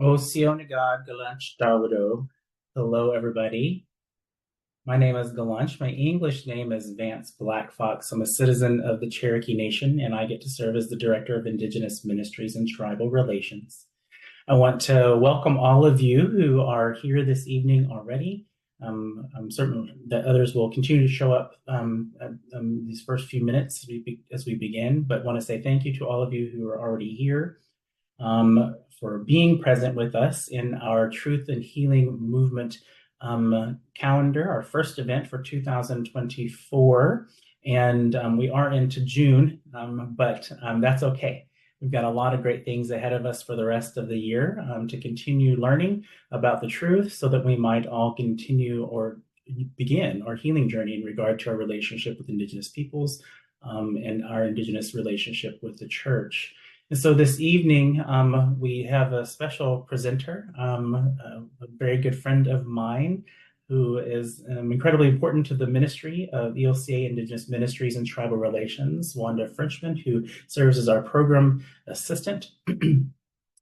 O Sionagad Galanch Darwado. Hello, everybody. My name is Galanch. My English name is Vance Black Fox. I'm a citizen of the Cherokee Nation, and I get to serve as the Director of Indigenous Ministries and Tribal Relations. I want to welcome all of you who are here this evening already. I'm certain that others will continue to show up these first few minutes as we begin, but want to say thank you to all of you who are already here. For being present with us in our Truth and Healing Movement calendar, our first event for 2024. And we are into June, but that's okay. We've got a lot of great things ahead of us for the rest of the year to continue learning about the truth so that we might all continue or begin our healing journey in regard to our relationship with Indigenous peoples and our Indigenous relationship with the church. And so this evening, we have a special presenter, a very good friend of mine who is incredibly important to the ministry of ELCA Indigenous Ministries and Tribal Relations, Wanda Frenchman, who serves as our program assistant.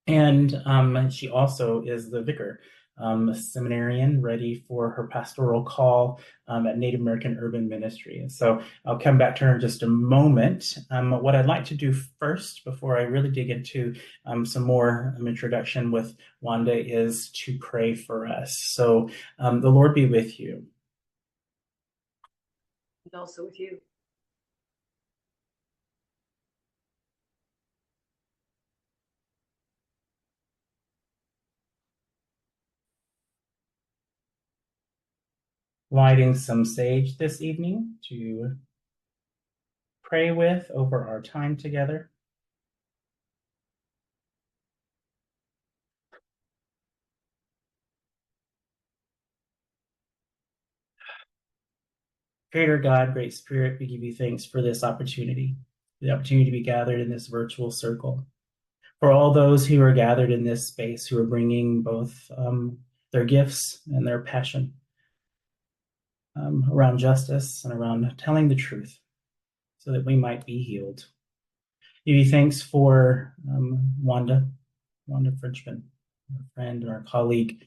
And she also is the vicar, a seminarian ready for her pastoral call at Native American Urban Ministry. And so I'll come back to her in just a moment. What I'd like to do first, before I really dig into some more introduction with Wanda, is to pray for us. So the Lord be with you. And also with you. Lighting some sage this evening to pray with over our time together. Creator God, Great Spirit, we give you thanks for this opportunity, the opportunity to be gathered in this virtual circle. For all those who are gathered in this space, who are bringing both their gifts and their passion around justice and around telling the truth so that we might be healed. Give you thanks for Wanda Frenchman, our friend and our colleague,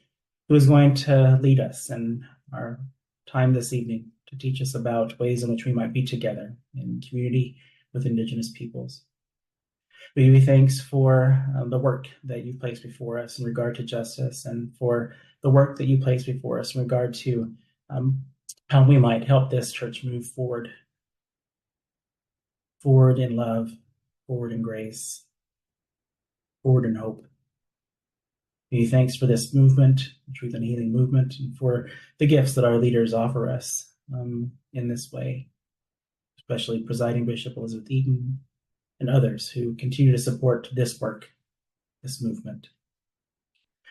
who is going to lead us in our time this evening to teach us about ways in which we might be together in community with Indigenous peoples. We give you thanks for the work that you've placed before us in regard to justice, and for the work that you placed before us in regard to how we might help this church move forward in love, forward in grace, forward in hope. We give you thanks for this movement, the Truth and Healing Movement, and for the gifts that our leaders offer us in this way, especially Presiding Bishop Elizabeth Eaton and others who continue to support this work, this movement.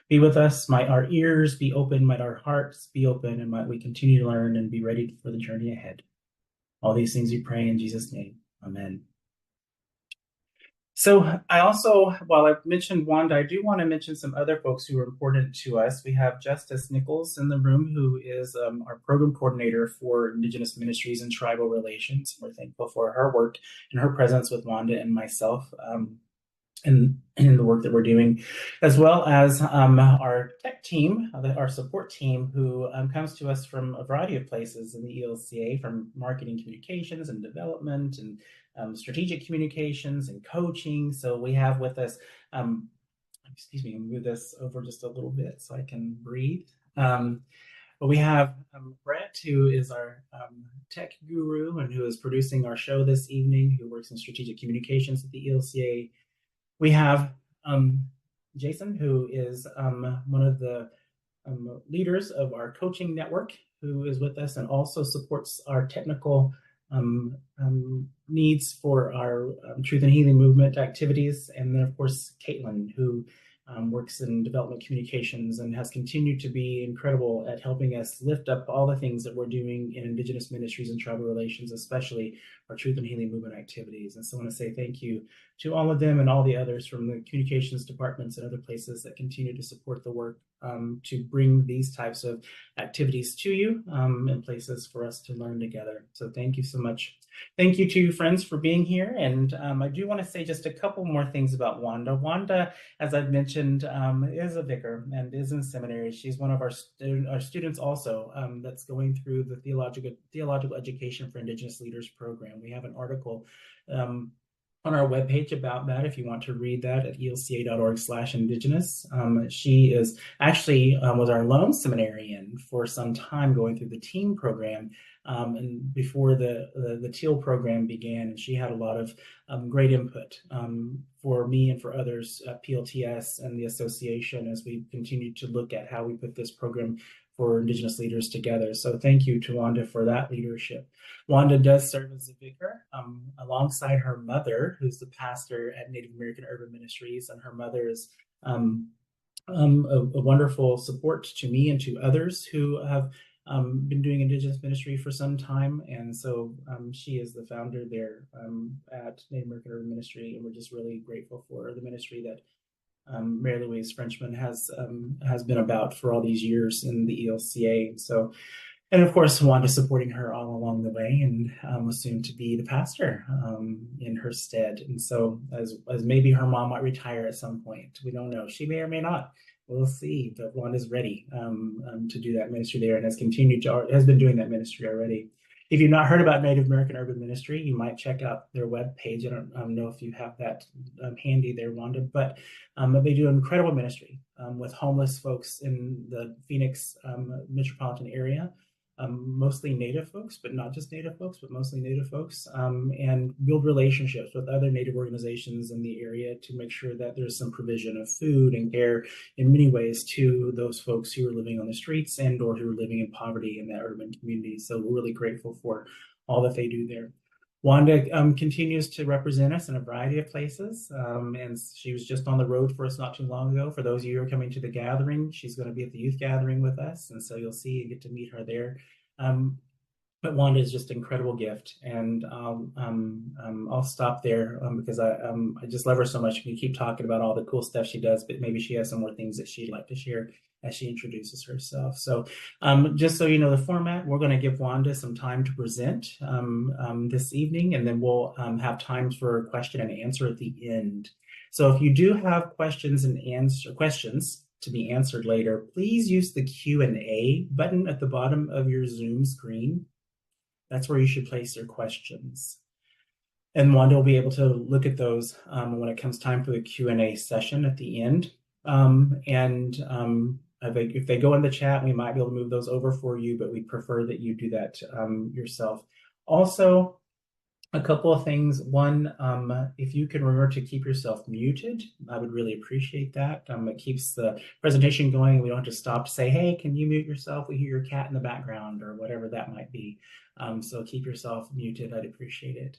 Be with us. Might our ears be open, might our hearts be open, and might we continue to learn and be ready for the journey ahead. All these things we pray in Jesus' name. Amen. So I also, while I've mentioned Wanda, I do want to mention some other folks who are important to us. We have Justice Nichols in the room, who is our program coordinator for Indigenous Ministries and Tribal Relations. We're thankful for her work and her presence with Wanda and myself in the work that we're doing, as well as our tech team, our support team, who comes to us from a variety of places in the ELCA, from marketing communications and development and strategic communications and coaching. So we have with us, excuse me, move this over just a little bit so I can breathe. But we have Brett, who is our tech guru and who is producing our show this evening, who works in strategic communications at the ELCA. We have Jason, who is one of the leaders of our coaching network, who is with us and also supports our technical needs for our Truth and Healing Movement activities. And then, of course, Caitlin, who works in development communications and has continued to be incredible at helping us lift up all the things that we're doing in Indigenous ministries and tribal relations, especially our Truth and Healing Movement activities. And so I want to say thank you to all of them and all the others from the communications departments and other places that continue to support the work to bring these types of activities to you and places for us to learn together. So thank you so much Thank you to you, friends, for being here. And I do want to say just a couple more things about Wanda. Wanda, as I've mentioned, is a vicar and is in seminary. She's one of our students also that's going through the Theological Education for Indigenous Leaders program. We have an article on our webpage about that if you want to read that at elca.org/indigenous. She is actually was our lone seminarian for some time going through the team program and before the teal program began, and she had a lot of great input for me and for others at PLTS and the association as we continue to look at how we put this program for Indigenous leaders together. So thank you to Wanda for that leadership. Wanda does serve as a vicar alongside her mother, who's the pastor at Native American Urban Ministries, and her mother is a wonderful support to me and to others who have been doing Indigenous ministry for some time. And so she is the founder there at Native American Urban Ministry, and we're just really grateful for the ministry that Mary Louise Frenchman has been about for all these years in the ELCA. So, and of course, Wanda supporting her all along the way, and was soon to be the pastor in her stead. And so, as maybe her mom might retire at some point, we don't know. She may or may not. We'll see. But Wanda's ready to do that ministry there, and has been doing that ministry already. If you've not heard about Native American Urban Ministry, you might check out their webpage. I don't know if you have that handy there, Wanda, but they do an incredible ministry with homeless folks in the Phoenix metropolitan area, mostly Native folks, but not just Native folks, but mostly Native folks, and build relationships with other Native organizations in the area to make sure that there's some provision of food and care in many ways to those folks who are living on the streets and or who are living in poverty in that urban community. So we're really grateful for all that they do there. Wanda continues to represent us in a variety of places, and she was just on the road for us not too long ago. For those of you who are coming to the gathering, she's going to be at the youth gathering with us, and so you'll see and get to meet her there. But Wanda is just an incredible gift, and I'll stop there because I just love her so much. We keep talking about all the cool stuff she does, but maybe she has some more things that she'd like to share as she introduces herself. So just so you know the format, we're going to give Wanda some time to present this evening, and then we'll have times for question and answer at the end. So if you do have questions to be answered later, please use the Q&A button at the bottom of your Zoom screen. That's where you should place your questions. And Wanda will be able to look at those when it comes time for the Q&A session at the end. If they go in the chat, we might be able to move those over for you, but we prefer that you do that yourself. Also, a couple of things. One, if you can remember to keep yourself muted, I would really appreciate that. It keeps the presentation going. We don't have to stop to say, hey, can you mute yourself? We hear your cat in the background or whatever that might be. So keep yourself muted. I'd appreciate it.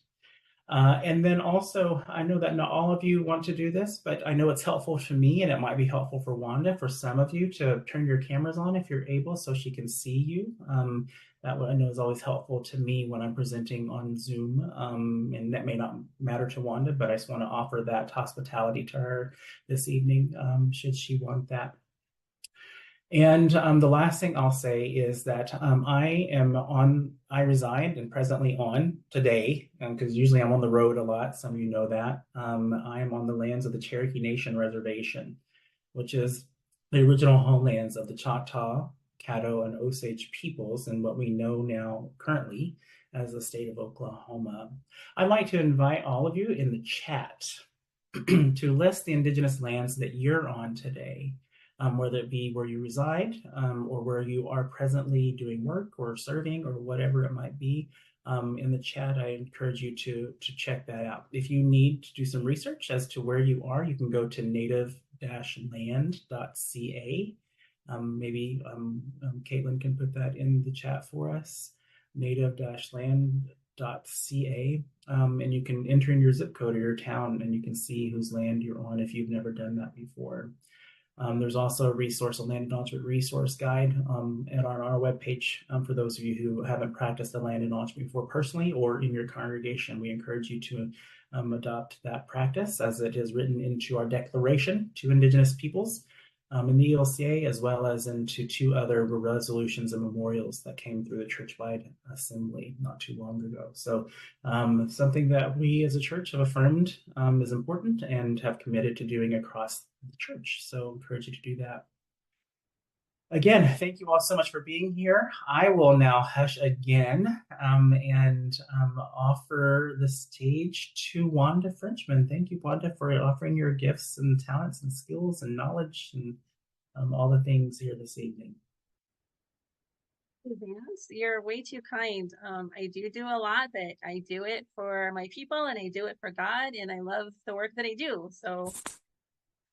And then also, I know that not all of you want to do this, but I know it's helpful to me, and it might be helpful for Wanda, for some of you to turn your cameras on if you're able so she can see you. That I know is always helpful to me when I'm presenting on Zoom, and that may not matter to Wanda, but I just want to offer that hospitality to her this evening, should she want that. And the last thing I'll say is that I reside and presently on today, because usually I'm on the road a lot, some of you know that, I am on the lands of the Cherokee Nation Reservation, which is the original homelands of the Choctaw, Caddo, and Osage peoples, and what we know now currently as the state of Oklahoma. I'd like to invite all of you in the chat to list the Indigenous lands that you're on today. Whether it be where you reside or where you are presently doing work or serving or whatever it might be. In the chat, I encourage you to check that out. If you need to do some research as to where you are, you can go to native-land.ca. Maybe Caitlin can put that in the chat for us, native-land.ca. And you can enter in your zip code or your town, and you can see whose land you're on if you've never done that before. There's also a resource, a land acknowledgement resource guide on our webpage for those of you who haven't practiced the land acknowledgement before personally or in your congregation. We encourage you to adopt that practice as it is written into our declaration to Indigenous peoples in the ELCA, as well as into two other resolutions and memorials that came through the church-wide assembly not too long ago. So something that we as a church have affirmed is important and have committed to doing across the church. So I encourage you to do that. Again, thank you all so much for being here. I will now hush again and offer the stage to Wanda Frenchman. Thank you, Wanda, for offering your gifts and talents and skills and knowledge and all the things here this evening. Vance, you're way too kind. I do a lot, but I do it for my people and I do it for God, and I love the work that I do. So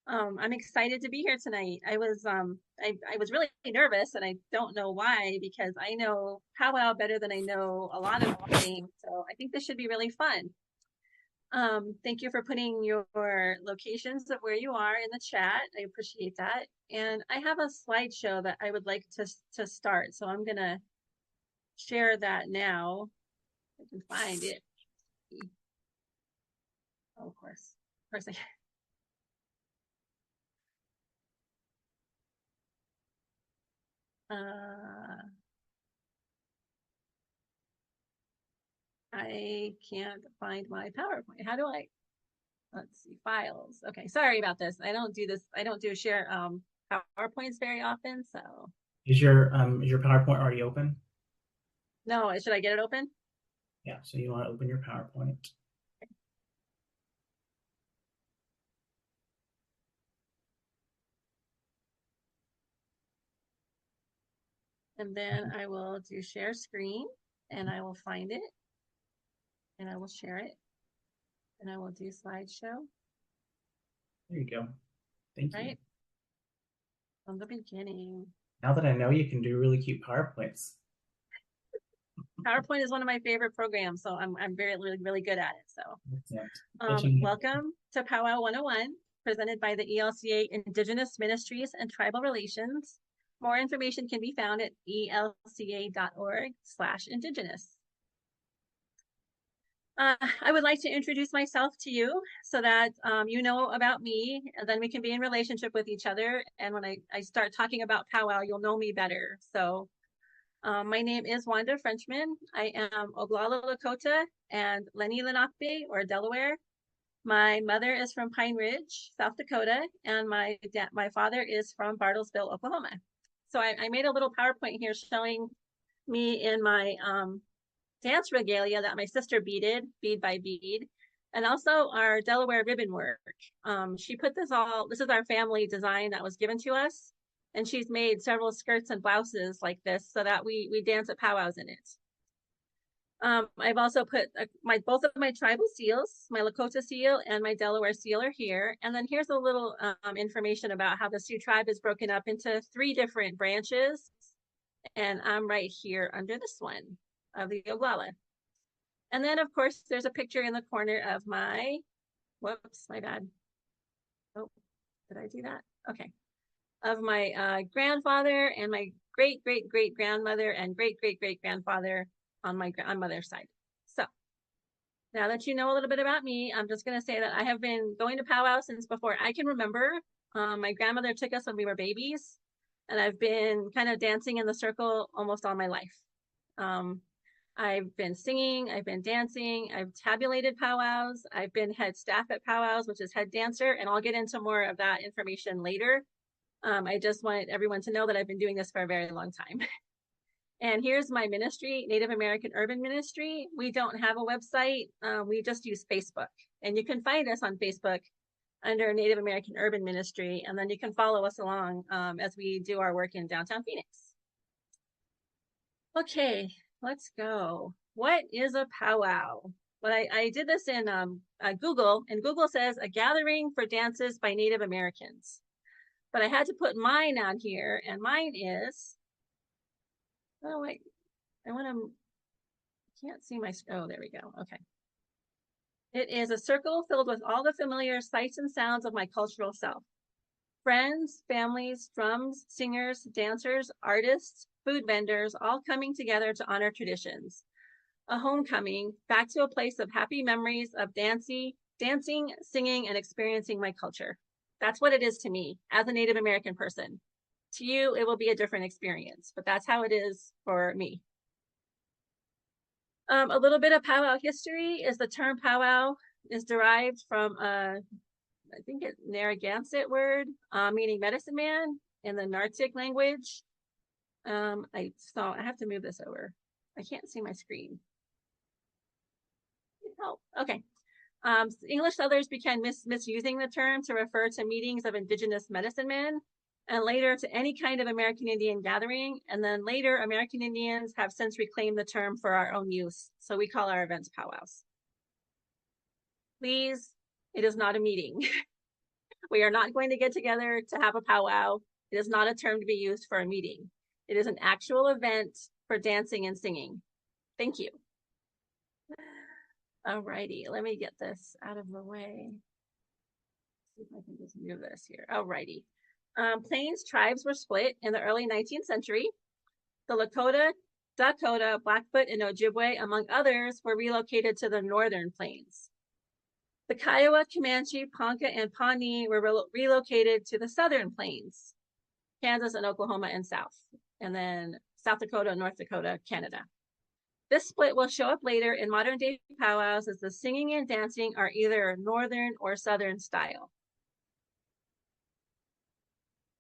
I'm excited to be here tonight. I was really nervous, and I don't know why, because I know powwow better than I know a lot of things. So I think this should be really fun. Thank you for putting your locations of where you are in the chat. I appreciate that. And I have a slideshow that I would like to start. So I'm gonna share that now. I can find it. Oh, of course I can. I can't find my PowerPoint. How do I? Let's see, files. Okay, sorry about this. I don't do share PowerPoints very often, so. Is your PowerPoint already open? No, should I get it open? Yeah, so you want to open your PowerPoint. And then I will do share screen, and I will find it, and I will share it, and I will do slideshow. There you go. Thank you. Right? From the beginning. Now that I know you can do really cute PowerPoints. PowerPoint is one of my favorite programs, so I'm really good at it. So welcome to Powwow 101, presented by the ELCA Indigenous Ministries and Tribal Relations. More information can be found at elca.org/indigenous. I would like to introduce myself to you so that you know about me, and then we can be in relationship with each other. And when I start talking about powwow, you'll know me better. So my name is Wanda Frenchman. I am Oglala Lakota and Lenni Lenape, or Delaware. My mother is from Pine Ridge, South Dakota, and my father is from Bartlesville, Oklahoma. So I made a little PowerPoint here showing me in my dance regalia that my sister beaded, bead by bead, and also our Delaware ribbon work. She put this is our family design that was given to us, and she's made several skirts and blouses like this so that we dance at powwows in it. I've also put both of my tribal seals, my Lakota seal and my Delaware seal are here. And then here's a little information about how the Sioux tribe is broken up into 3 different branches. And I'm right here under this one of the Oglala. And then, of course, there's a picture in the corner of my, whoops, my bad. Oh, did I do that? Okay. Of my grandfather and my great-great-great-grandmother and great-great-great-grandfather on my grandmother's side. So now that you know a little bit about me, I'm just going to say that I have been going to powwow since before I can remember. My grandmother took us when we were babies, and I've been kind of dancing in the circle almost all my life. I've been singing, I've been dancing, I've tabulated powwows, I've been head staff at powwows, which is head dancer, and I'll get into more of that information later. I just want everyone to know that I've been doing this for a very long time. And here's my ministry, Native American Urban Ministry. We don't have a website. We just use Facebook. And you can find us on Facebook under Native American Urban Ministry. And then you can follow us along as we do our work in downtown Phoenix. Okay, let's go. What is a powwow? Well, I did this in Google, and Google says a gathering for dances by Native Americans. But I had to put mine on here, and mine is, oh wait, I can't see my, oh, there we go, okay. It is a circle filled with all the familiar sights and sounds of my cultural self. Friends, families, drums, singers, dancers, artists, food vendors, all coming together to honor traditions. A homecoming back to a place of happy memories of dancing, singing, and experiencing my culture. That's what it is to me as a Native American person. To you, it will be a different experience, but that's how it is for me. A little bit of powwow history is the term powwow is derived from I think it's Narragansett word, meaning medicine man in the Nartik language. I have to move this over. I can't see my screen. Oh, okay. English settlers began misusing the term to refer to meetings of Indigenous medicine men, and later to any kind of American Indian gathering. And then later, American Indians have since reclaimed the term for our own use. So we call our events powwows. Please, it is not a meeting. We are not going to get together to have a powwow. It is not a term to be used for a meeting. It is an actual event for dancing and singing. Thank you. All righty, let me get this out of the way. See if I can just move this here. All righty. Plains tribes were split in the early 19th century. The Lakota, Dakota, Blackfoot, and Ojibwe, among others, were relocated to the northern plains. The Kiowa, Comanche, Ponca, and Pawnee were relocated to the southern plains, Kansas and Oklahoma and South, and then South Dakota, North Dakota, Canada. This split will show up later in modern day powwows as the singing and dancing are either northern or southern style.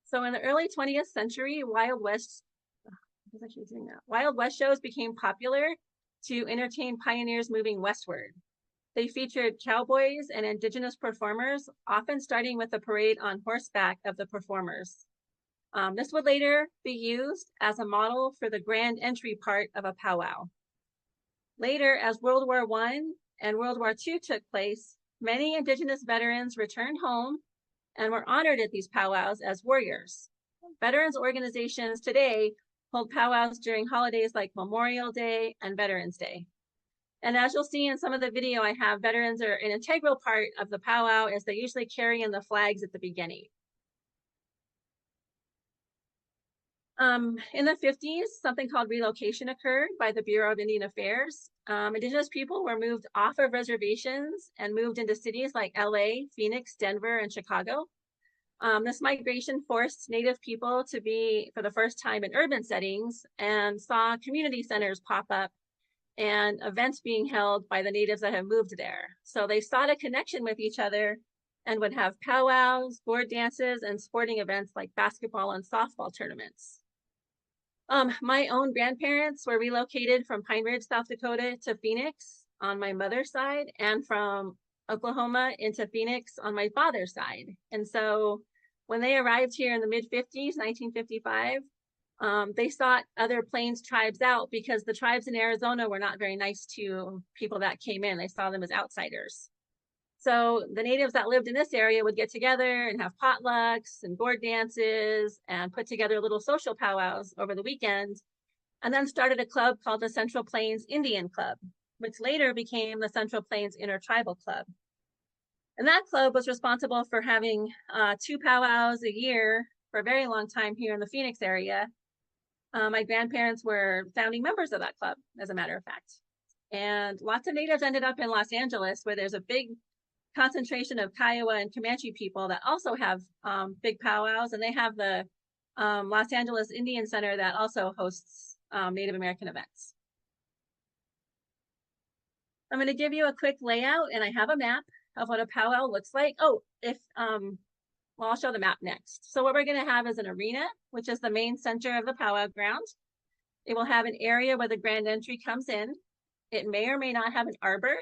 So in the early 20th century, Wild West shows became popular to entertain pioneers moving westward. They featured cowboys and Indigenous performers, often starting with a parade on horseback of the performers. This would later be used as a model for the grand entry part of a powwow. Later, as World War I and World War II took place, many Indigenous veterans returned home and were honored at these powwows as warriors. Veterans organizations today hold powwows during holidays like Memorial Day and Veterans Day. And as you'll see in some of the video I have, veterans are an integral part of the powwow as they usually carry in the flags at the beginning. In the 50s, something called relocation occurred by the Bureau of Indian Affairs. Indigenous people were moved off of reservations and moved into cities like LA, Phoenix, Denver, and Chicago. This migration forced Native people to be, for the first time, in urban settings and saw community centers pop up and events being held by the Natives that have moved there. So they sought a connection with each other and would have powwows, board dances, and sporting events like basketball and softball tournaments. My own grandparents were relocated from Pine Ridge, South Dakota to Phoenix on my mother's side, and from Oklahoma into Phoenix on my father's side. And so when they arrived here in the mid-50s, 1955, they sought other Plains tribes out because the tribes in Arizona were not very nice to people that came in. They saw them as outsiders. So the natives that lived in this area would get together and have potlucks and board dances and put together little social powwows over the weekend, and then started a club called the Central Plains Indian Club, which later became the Central Plains Intertribal Club. And that club was responsible for having 2 powwows a year for a very long time here in the Phoenix area. My grandparents were founding members of that club, as a matter of fact. And lots of natives ended up in Los Angeles, where there's a big concentration of Kiowa and Comanche people that also have big powwows, and they have the Los Angeles Indian Center that also hosts Native American events. I'm going to give you a quick layout, and I have a map of what a powwow looks like. Oh, well, I'll show the map next. So what we're going to have is an arena, which is the main center of the powwow ground. It will have an area where the grand entry comes in. It may or may not have an arbor.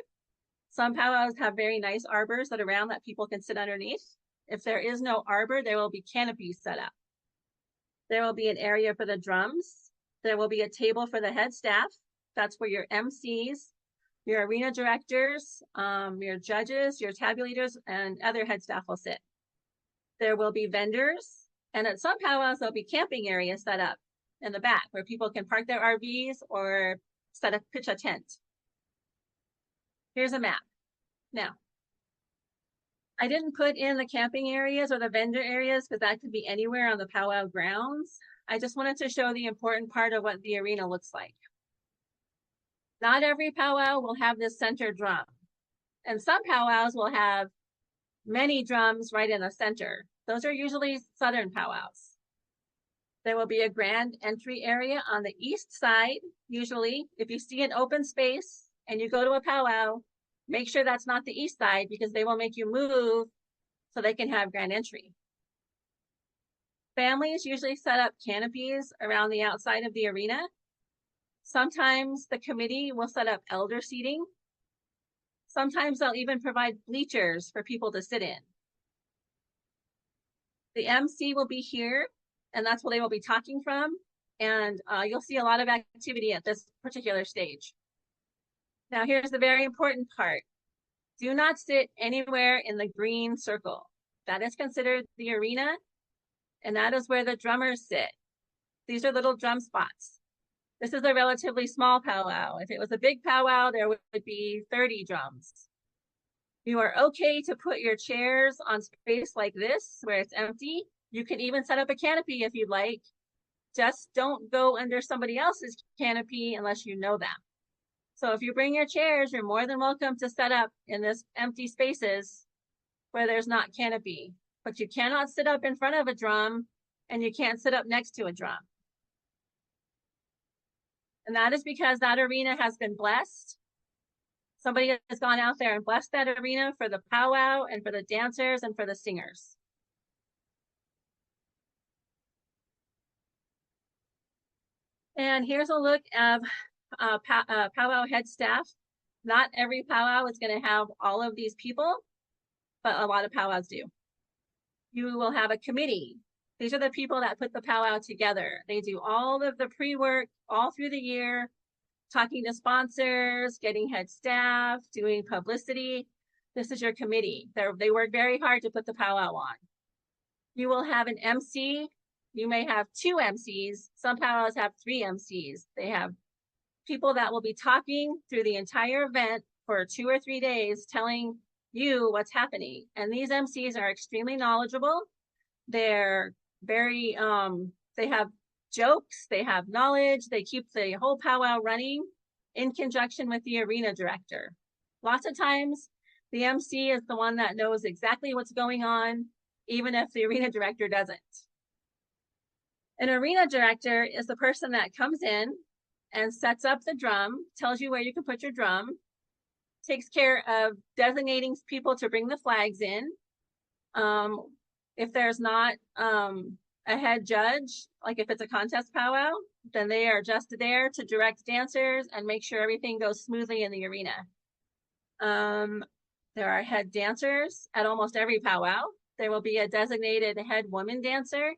Some powwows have very nice arbors that are around that people can sit underneath. If there is no arbor, there will be canopies set up. There will be an area for the drums. There will be a table for the head staff. That's where your MCs, your arena directors, your judges, your tabulators, and other head staff will sit. There will be vendors, and at some powwows, there'll be camping areas set up in the back where people can park their RVs or pitch a tent. Here's a map. Now, I didn't put in the camping areas or the vendor areas because that could be anywhere on the powwow grounds. I just wanted to show the important part of what the arena looks like. Not every powwow will have this center drum. And some powwows will have many drums right in the center. Those are usually Southern powwows. There will be a grand entry area on the east side. Usually, if you see an open space and you go to a powwow, make sure that's not the east side because they will make you move so they can have grand entry. Families usually set up canopies around the outside of the arena. Sometimes the committee will set up elder seating. Sometimes they'll even provide bleachers for people to sit in. The MC will be here, and that's where they will be talking from. And you'll see a lot of activity at this particular stage. Now, here's the very important part. Do not sit anywhere in the green circle. That is considered the arena, and that is where the drummers sit. These are little drum spots. This is a relatively small powwow. If it was a big powwow, there would be 30 drums. You are okay to put your chairs on space like this, where it's empty. You can even set up a canopy if you'd like. Just don't go under somebody else's canopy unless you know them. So if you bring your chairs, you're more than welcome to set up in this empty spaces where there's not canopy. But you cannot sit up in front of a drum, and you can't sit up next to a drum. And that is because that arena has been blessed. Somebody has gone out there and blessed that arena for the powwow and for the dancers and for the singers. And here's a look of powwow head staff. Not every powwow is going to have all of these people, but a lot of powwows do. You will have a committee. These are the people that put the powwow together. They do all of the pre-work all through the year, talking to sponsors, getting head staff, doing publicity. This is your committee. They work very hard to put the powwow on. You will have an MC. You may have 2 MCs. Some powwows have 3 MCs. They have people that will be talking through the entire event for 2 or 3 days, telling you what's happening. And these MCs are extremely knowledgeable. They're very, they have jokes, they have knowledge, they keep the whole powwow running in conjunction with the arena director. Lots of times, the MC is the one that knows exactly what's going on, even if the arena director doesn't. An arena director is the person that comes in and sets up the drum, tells you where you can put your drum, takes care of designating people to bring the flags in. If there's not a head judge, like if it's a contest powwow, then they are just there to direct dancers and make sure everything goes smoothly in the arena. There are head dancers at almost every powwow. There will be a designated head woman dancer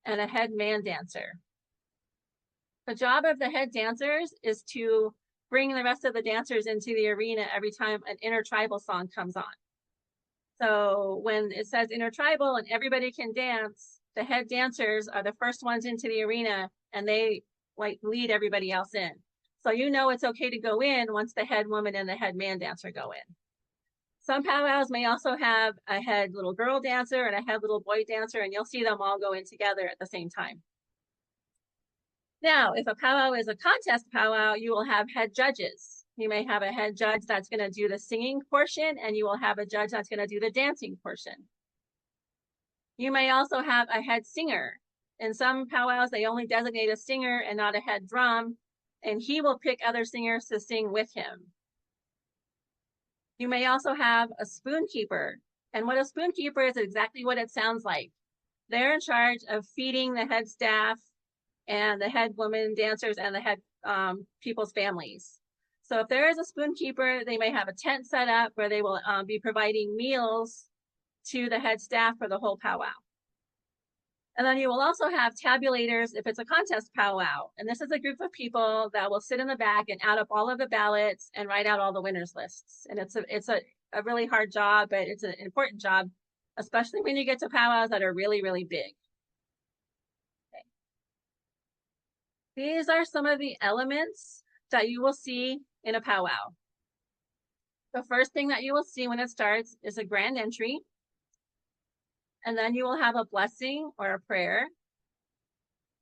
and a head man dancer. The job of the head dancers is to bring the rest of the dancers into the arena every time an intertribal song comes on. So when it says intertribal and everybody can dance, the head dancers are the first ones into the arena, and they like lead everybody else in. So you know it's okay to go in once the head woman and the head man dancer go in. Some powwows may also have a head little girl dancer and a head little boy dancer, and you'll see them all go in together at the same time. Now, if a powwow is a contest powwow, you will have head judges. You may have a head judge that's going to do the singing portion, and you will have a judge that's going to do the dancing portion. You may also have a head singer. In some powwows, they only designate a singer and not a head drum, and he will pick other singers to sing with him. You may also have a spoon keeper, and what a spoon keeper is exactly what it sounds like. They're in charge of feeding the head staff and the head women dancers and the head people's families. So if there is a spoon keeper, they may have a tent set up where they will be providing meals to the head staff for the whole powwow. And then you will also have tabulators if it's a contest powwow. And this is a group of people that will sit in the back and add up all of the ballots and write out all the winners lists. And it's a really hard job, but it's an important job, especially when you get to powwows that are really, really big. Okay. These are some of the elements that you will see in a powwow. The first thing that you will see when it starts is a grand entry. And then you will have a blessing or a prayer.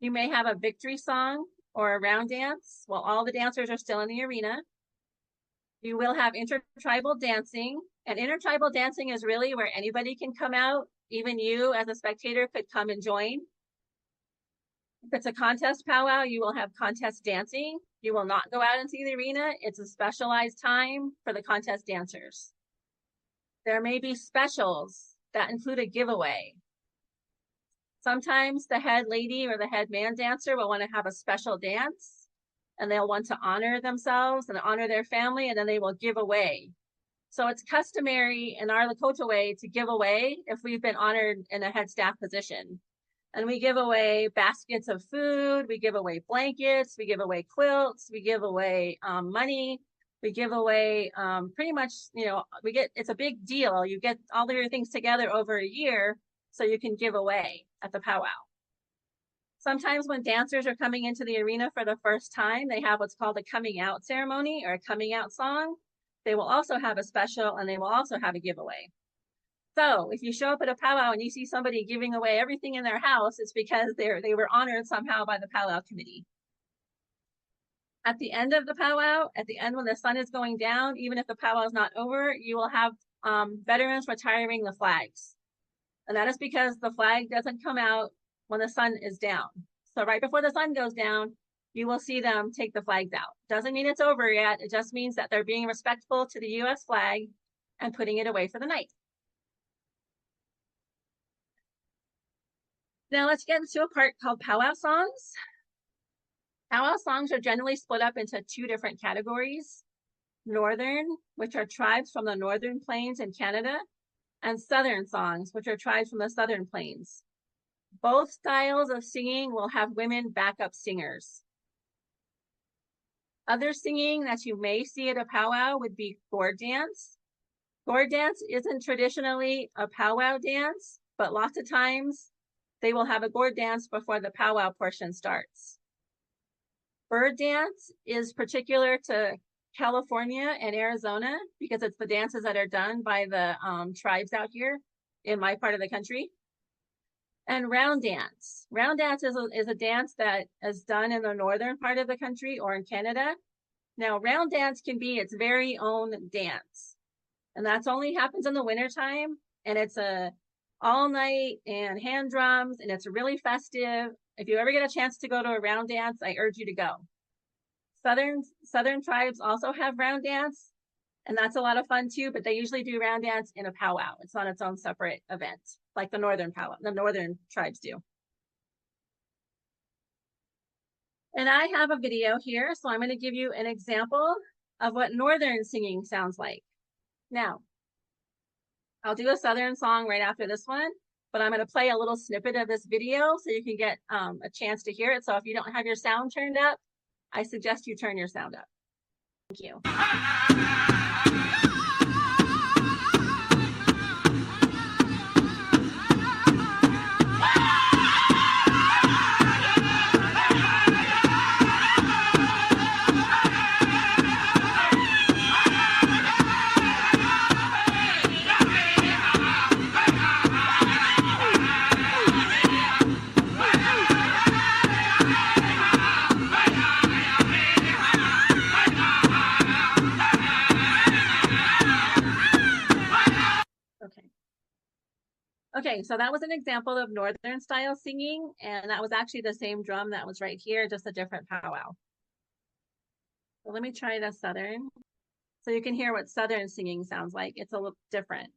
You may have a victory song or a round dance while all the dancers are still in the arena. You will have intertribal dancing, and intertribal dancing is really where anybody can come out. Even you as a spectator could come and join. If it's a contest powwow, you will have contest dancing. You will not go out into the arena. It's a specialized time for the contest dancers. There may be specials that include a giveaway. Sometimes the head lady or the head man dancer will want to have a special dance, and they'll want to honor themselves and honor their family, and then they will give away. So it's customary in our Lakota way to give away if we've been honored in a head staff position. And we give away baskets of food, we give away blankets, we give away quilts, we give away money, we give away pretty much, it's a big deal. You get all of your things together over a year so you can give away at the powwow. Sometimes when dancers are coming into the arena for the first time, they have what's called a coming out ceremony or a coming out song. They will also have a special, and they will also have a giveaway. So if you show up at a powwow and you see somebody giving away everything in their house, it's because they were honored somehow by the powwow committee. At the end of the powwow, at the end when the sun is going down, even if the powwow is not over, you will have veterans retiring the flags. And that is because the flag doesn't come out when the sun is down. So right before the sun goes down, you will see them take the flags out. Doesn't mean it's over yet. It just means that they're being respectful to the US flag and putting it away for the night. Now let's get into a part called powwow songs. Powwow songs are generally split up into two different categories. Northern, which are tribes from the Northern Plains in Canada, and Southern songs, which are tribes from the Southern Plains. Both styles of singing will have women backup singers. Other singing that you may see at a powwow would be gourd dance. Gourd dance isn't traditionally a powwow dance, but lots of times they will have a gourd dance before the powwow portion starts. Bird dance is particular to California and Arizona because it's the dances that are done by the tribes out here in my part of the country. And round dance. Round dance is a dance that is done in the northern part of the country or in Canada. Now, round dance can be its very own dance. And that's only happens in the wintertime. And it's a all night and hand drums, and it's really festive. If you ever get a chance to go to a round dance, I urge you to go. Southern tribes also have round dance, and that's a lot of fun too, but they usually do round dance in a powwow. It's on its own separate event, like the northern tribes do. And I have a video here, so I'm going to give you an example of what northern singing sounds like. Now, I'll do a southern song right after this one, but I'm going to play a little snippet of this video so you can get a chance to hear it. So if you don't have your sound turned up, I suggest you turn your sound up. Thank you. Okay, so that was an example of northern style singing, and that was actually the same drum that was right here, just a different powwow. So let me try the southern, so you can hear what southern singing sounds like. It's a little different.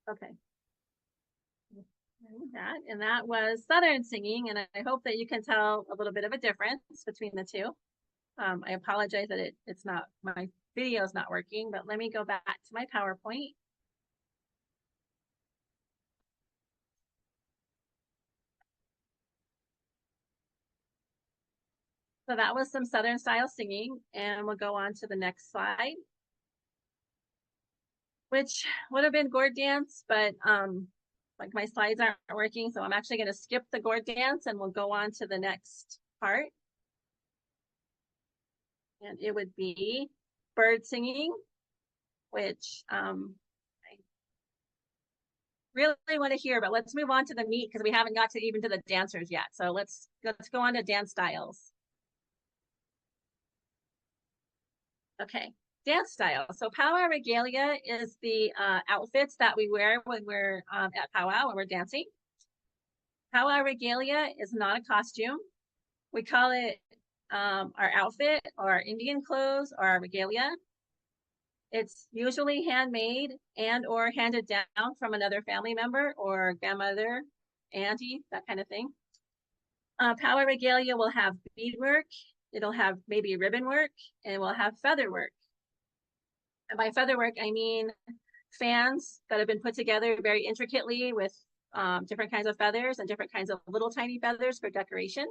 Okay. And that was Southern singing, and I hope that you can tell a little bit of a difference between the two. I apologize that it's not, my video is not working, but let me go back to my PowerPoint. So that was some Southern style singing, and we'll go on to the next slide, which would have been gourd dance, but like my slides aren't working, so I'm actually going to skip the gourd dance and we'll go on to the next part. And it would be bird singing, which I really want to hear, but let's move on to the meat because we haven't got to even to the dancers yet. So let's go on to dance styles. Okay, dance style. So powwow regalia is the outfits that we wear when we're at powwow, when we're dancing. Powwow regalia is not a costume. We call it our outfit or our Indian clothes or our regalia. It's usually handmade and or handed down from another family member or grandmother, auntie, that kind of thing. Powwow regalia will have beadwork. It'll have maybe ribbon work, and we'll have feather work. And by feather work, I mean fans that have been put together very intricately with different kinds of feathers and different kinds of little tiny feathers for decoration.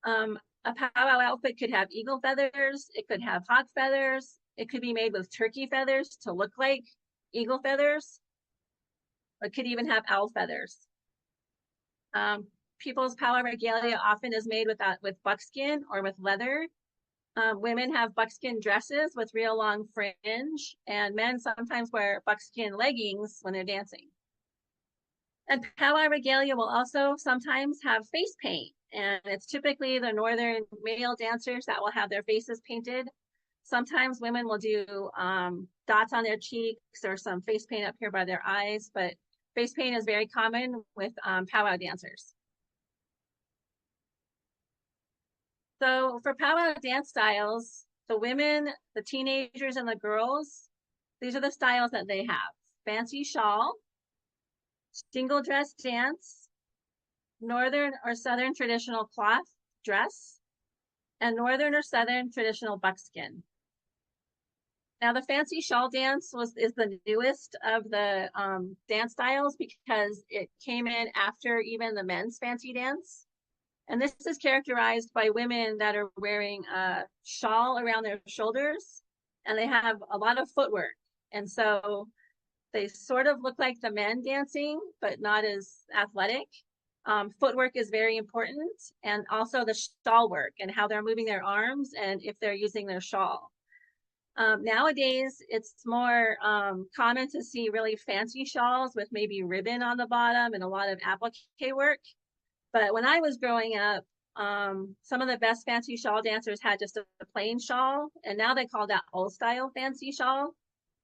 A powwow outfit could have eagle feathers. It could have hawk feathers. It could be made with turkey feathers to look like eagle feathers. It could even have owl feathers. People's powwow regalia often is made with buckskin or with leather. Women have buckskin dresses with real long fringe, and men sometimes wear buckskin leggings when they're dancing. And powwow regalia will also sometimes have face paint, and it's typically the northern male dancers that will have their faces painted. Sometimes women will do dots on their cheeks or some face paint up here by their eyes, but face paint is very common with powwow dancers. So for powwow dance styles, the women, the teenagers, and the girls, these are the styles that they have. Fancy shawl, jingle dress dance, northern or southern traditional cloth dress, and northern or southern traditional buckskin. Now the fancy shawl dance is the newest of the dance styles because it came in after even the men's fancy dance. And this is characterized by women that are wearing a shawl around their shoulders, and they have a lot of footwork. And so they sort of look like the men dancing, but not as athletic. Footwork is very important, and also the shawl work and how they're moving their arms and if they're using their shawl. Nowadays, it's more common to see really fancy shawls with maybe ribbon on the bottom and a lot of applique work. But when I was growing up, some of the best fancy shawl dancers had just a plain shawl, and now they call that old style fancy shawl.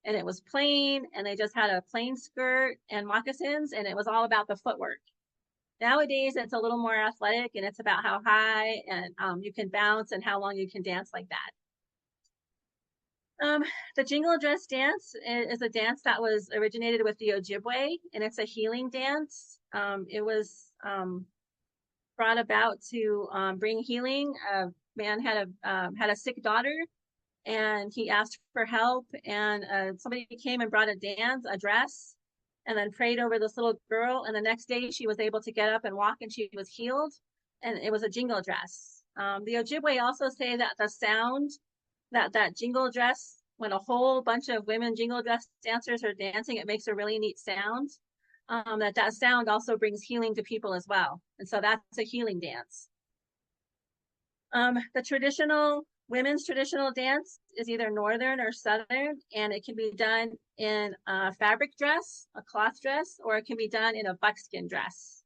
And it was plain, and they just had a plain skirt and moccasins, and it was all about the footwork. Nowadays, it's a little more athletic, and it's about how high and you can bounce and how long you can dance like that. The jingle dress dance is a dance that was originated with the Ojibwe, and it's a healing dance. It was brought about to bring healing. A man had a sick daughter, and he asked for help, and somebody came and brought a dress, and then prayed over this little girl, and the next day she was able to get up and walk, and she was healed, and it was a jingle dress. The Ojibwe also say that the sound that jingle dress, when a whole bunch of women jingle dress dancers are dancing, it makes a really neat sound. That sound also brings healing to people as well. And so that's a healing dance. The women's traditional dance is either northern or southern, and it can be done in a fabric dress, a cloth dress, or it can be done in a buckskin dress.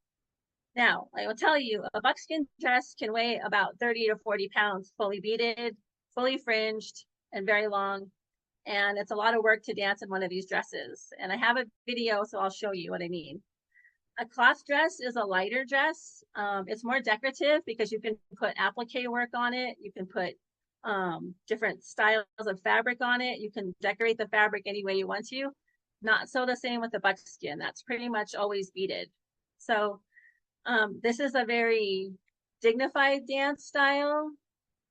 Now, I will tell you, a buckskin dress can weigh about 30 to 40 pounds, fully beaded, fully fringed, and very long. And it's a lot of work to dance in one of these dresses. And I have a video, so I'll show you what I mean. A cloth dress is a lighter dress. It's more decorative because you can put applique work on it. You can put different styles of fabric on it. You can decorate the fabric any way you want to. Not so the same with the buckskin. That's pretty much always beaded. So this is a very dignified dance style.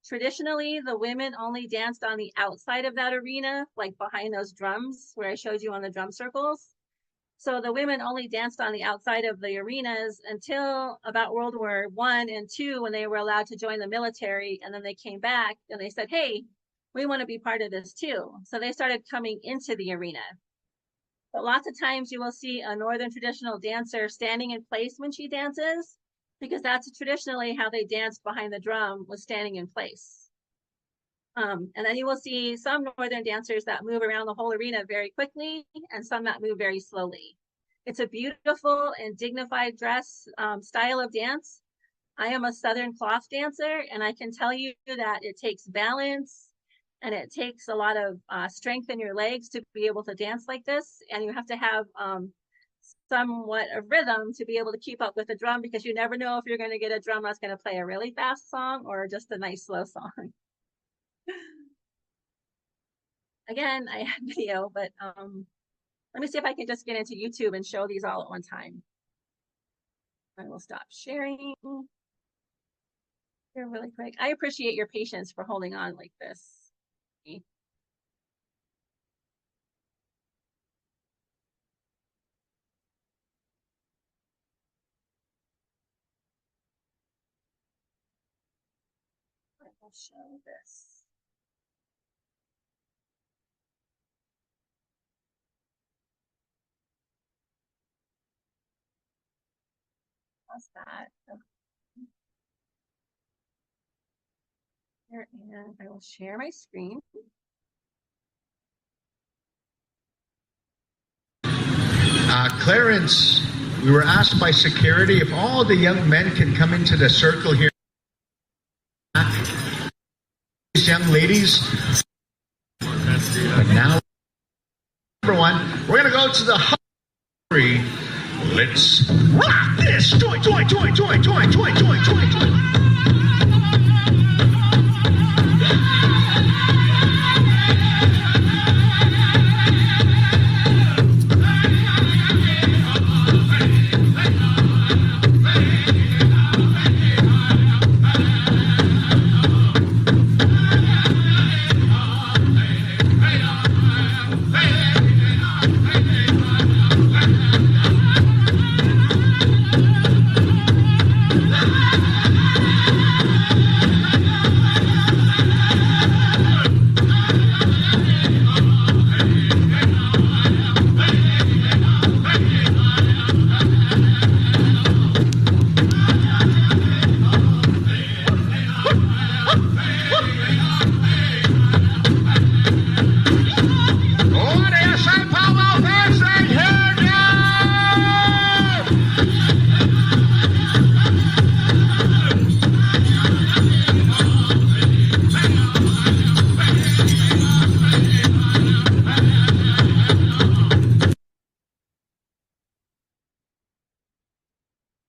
Traditionally, the women only danced on the outside of that arena, like behind those drums where I showed you on the drum circles. So the women only danced on the outside of the arenas until about World War I and II, when they were allowed to join the military. And then they came back and they said, hey, we want to be part of this too. So they started coming into the arena. But lots of times you will see a Northern traditional dancer standing in place when she dances, because that's traditionally how they danced behind the drum, was standing in place. And then you will see some Northern dancers that move around the whole arena very quickly and some that move very slowly. It's a beautiful and dignified dress style of dance. I am a Southern cloth dancer, and I can tell you that it takes balance and it takes a lot of strength in your legs to be able to dance like this. And you have to have somewhat of rhythm to be able to keep up with the drum, because you never know if you're going to get a drum that's going to play a really fast song or just a nice slow song. Again, I have video, but let me see if I can just get into YouTube and show these all at one time. I will stop sharing here really quick. I appreciate your patience for holding on like this. I will show this. How's that? Here, and I will share my screen. Clarence, we were asked by security if all the young men can come into the circle here. These young ladies. But now, number one, we're going to go to the hurry. Let's rock this. Join, join, join, join, join, join, join, join, join.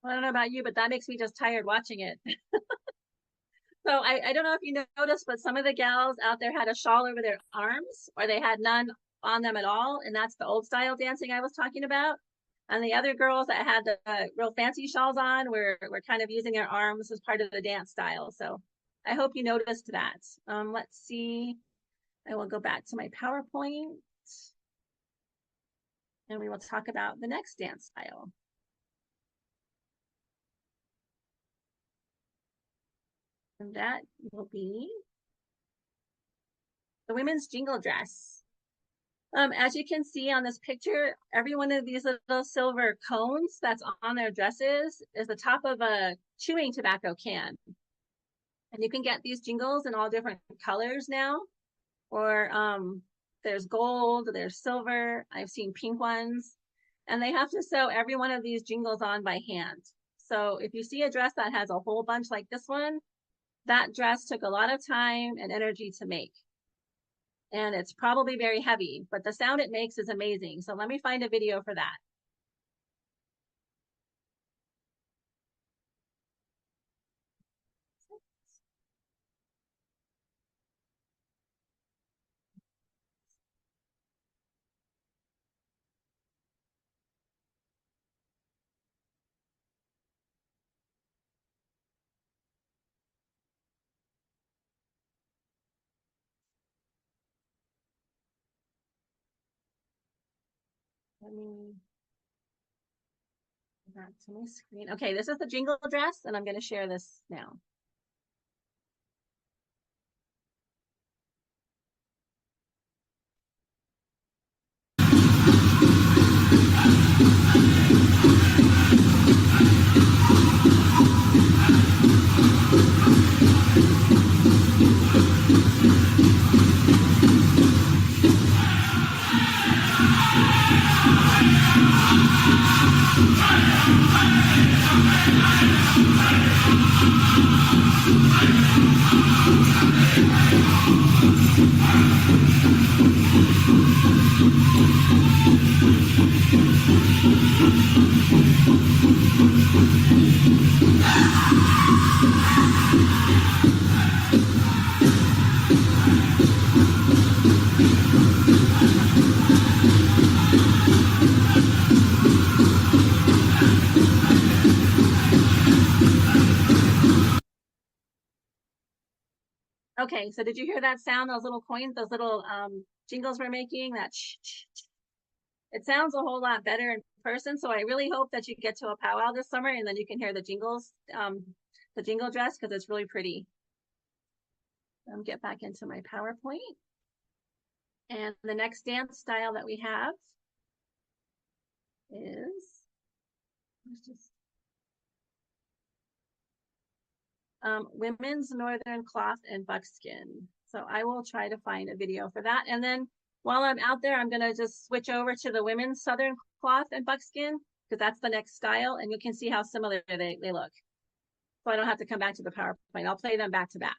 I don't know about you, but that makes me just tired watching it. So I don't know if you noticed, but some of the gals out there had a shawl over their arms, or they had none on them at all. And that's the old style dancing I was talking about. And the other girls that had the real fancy shawls on were kind of using their arms as part of the dance style. So I hope you noticed that. Let's see. I will go back to my PowerPoint. And we will talk about the next dance style. And that will be the women's jingle dress. As you can see on this picture, every one of these little silver cones that's on their dresses is the top of a chewing tobacco can. And you can get these jingles in all different colors now. Or there's gold, there's silver. I've seen pink ones. And they have to sew every one of these jingles on by hand. So if you see a dress that has a whole bunch like this one, that dress took a lot of time and energy to make. and it's probably very heavy, but the sound it makes is amazing. So let me find a video for that. Let me go back to my screen. Okay, this is the jingle dress, and I'm going to share this now. Okay, so did you hear that sound? Those little coins, those little jingles we're making, that it sounds a whole lot better in person. So I really hope that you get to a powwow this summer and then you can hear the jingles, the jingle dress, because it's really pretty. Get back into my PowerPoint. And the next dance style that we have is, women's northern cloth and buckskin. So I will try to find a video for that. And then while I'm out there, I'm going to just switch over to the women's southern cloth and buckskin, because that's the next style. And you can see how similar they look. So I don't have to come back to the PowerPoint. I'll play them back to back.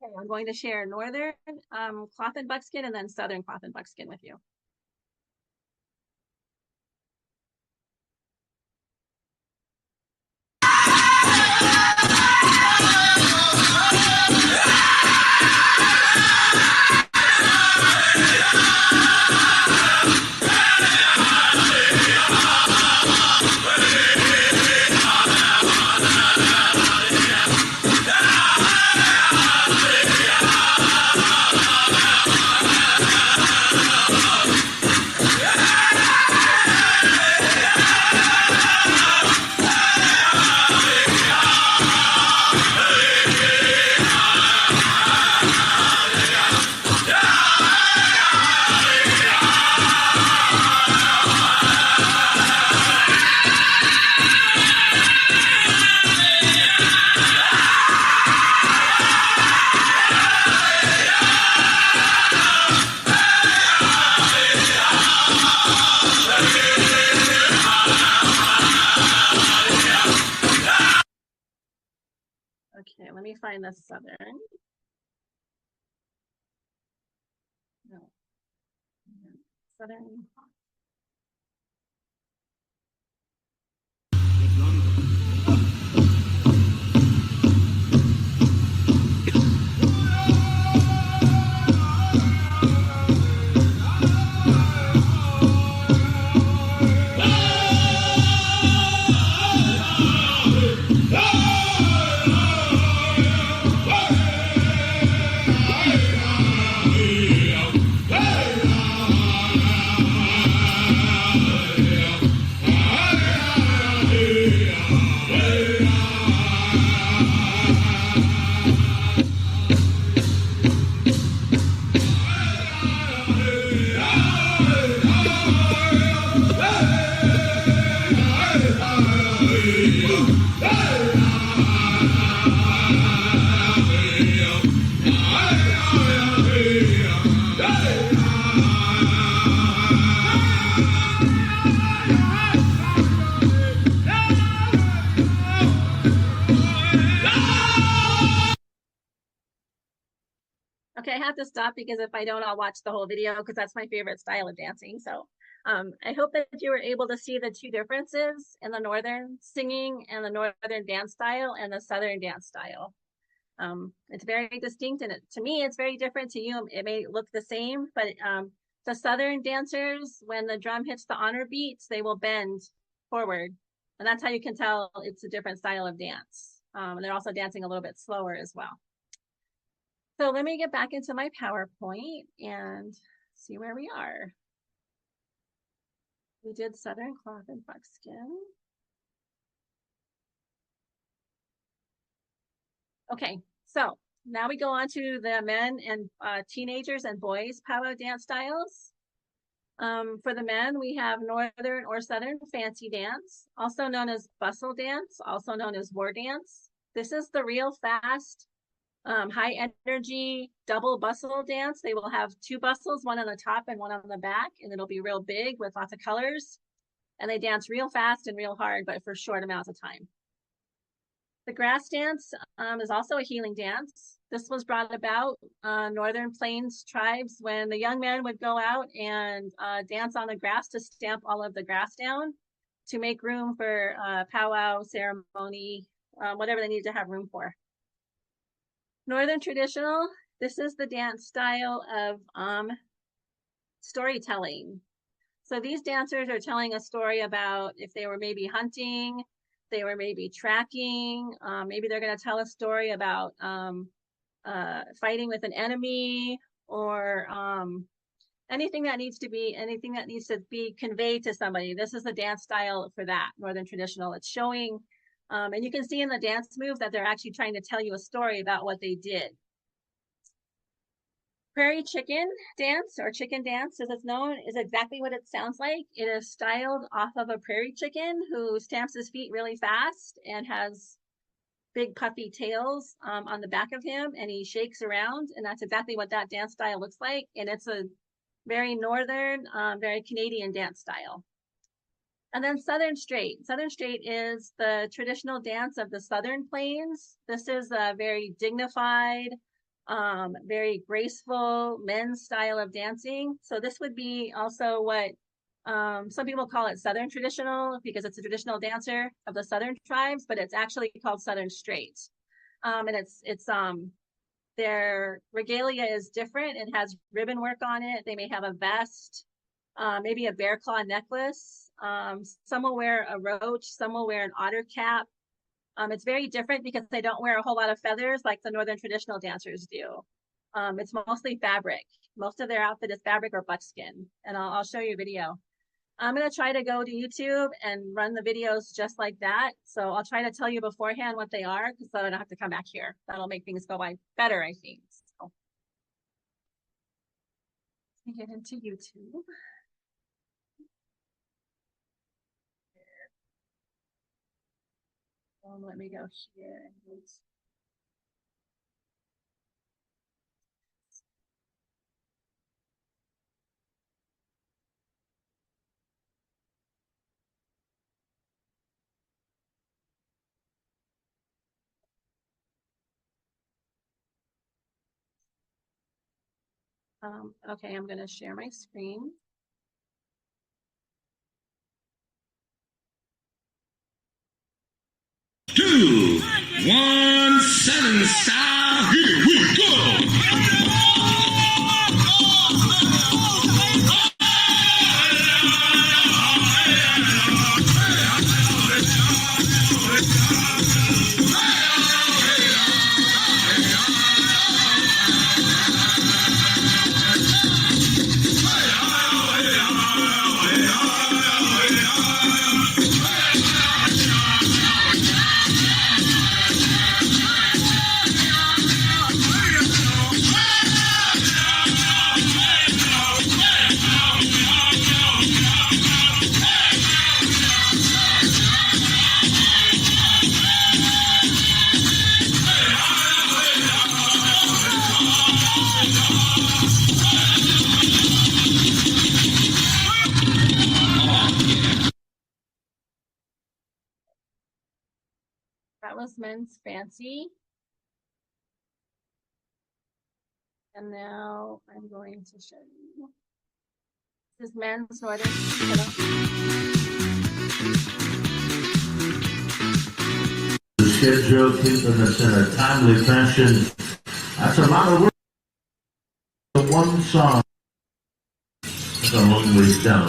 Okay, I'm going to share northern cloth and buckskin and then southern cloth and buckskin with you. Okay, let me find the southern. No. Southern. have to stop because if I don't, I'll watch the whole video because that's my favorite style of dancing. So I hope that you were able to see the two differences in the Northern singing and the Northern dance style and the Southern dance style. It's very distinct, and to me, it's very different. To you, it may look the same, but the Southern dancers, when the drum hits the honor beats, they will bend forward. And that's how you can tell it's a different style of dance. And they're also dancing a little bit slower as well. So let me get back into my PowerPoint and see where we are. We did Southern cloth and buckskin. Okay, so now we go on to the men and teenagers and boys powwow dance styles. For the men, we have Northern or Southern fancy dance, also known as bustle dance, also known as war dance. This is the real fast, high energy double bustle dance. They will have two bustles, one on the top and one on the back, and it'll be real big with lots of colors. And they dance real fast and real hard, but for short amounts of time. The grass dance is also a healing dance. This was brought about Northern Plains tribes when the young men would go out and dance on the grass to stamp all of the grass down to make room for powwow, ceremony, whatever they needed to have room for. Northern traditional, this is the dance style of storytelling. So these dancers are telling a story about if they were maybe hunting, they were maybe tracking, maybe they're going to tell a story about fighting with an enemy, or anything that needs to be conveyed to somebody. This is the dance style for that, Northern traditional. It's showing, and you can see in the dance move that they're actually trying to tell you a story about what they did. Prairie chicken dance, or chicken dance as it's known, is exactly what it sounds like. It is styled off of a prairie chicken who stamps his feet really fast and has big puffy tails on the back of him, and he shakes around, and that's exactly what that dance style looks like. And it's a very Northern, very Canadian dance style. And then Southern Straight. Southern Straight is the traditional dance of the Southern Plains. This is a very dignified, very graceful men's style of dancing. So this would be also what some people call it Southern traditional because it's a traditional dancer of the Southern tribes, but it's actually called Southern Straight. And it's their regalia is different. It has ribbon work on it. They may have a vest, maybe a bear claw necklace. Some will wear a roach, some will wear an otter cap. It's very different because they don't wear a whole lot of feathers like the Northern traditional dancers do. It's mostly fabric. Most of their outfit is fabric or buckskin. And I'll show you a video. I'm going to try to go to YouTube and run the videos just like that. So I'll try to tell you beforehand what they are so I don't have to come back here. That'll make things go by better, I think. So let me get into YouTube. Let me go here and use. Okay, I'm going to share my screen. Two, one, seven, style. Here we go. That was men's fancy. And now I'm going to show you. This is men's northern. Schedule, keeping us in a timely fashion. That's a lot of work. One song. It's a long way down.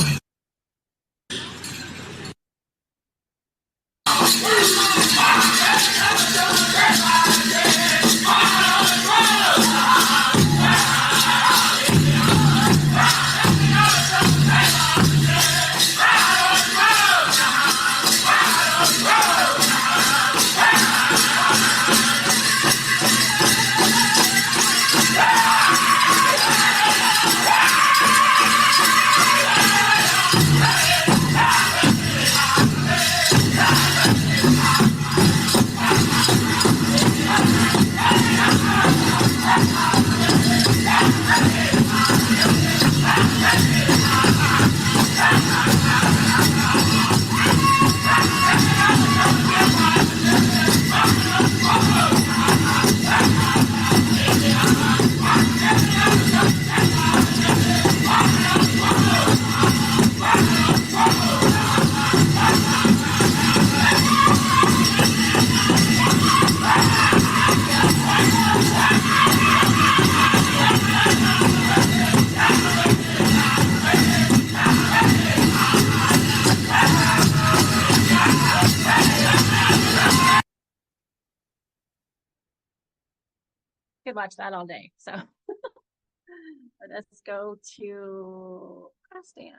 Could watch that all day. So let's go to cross dance.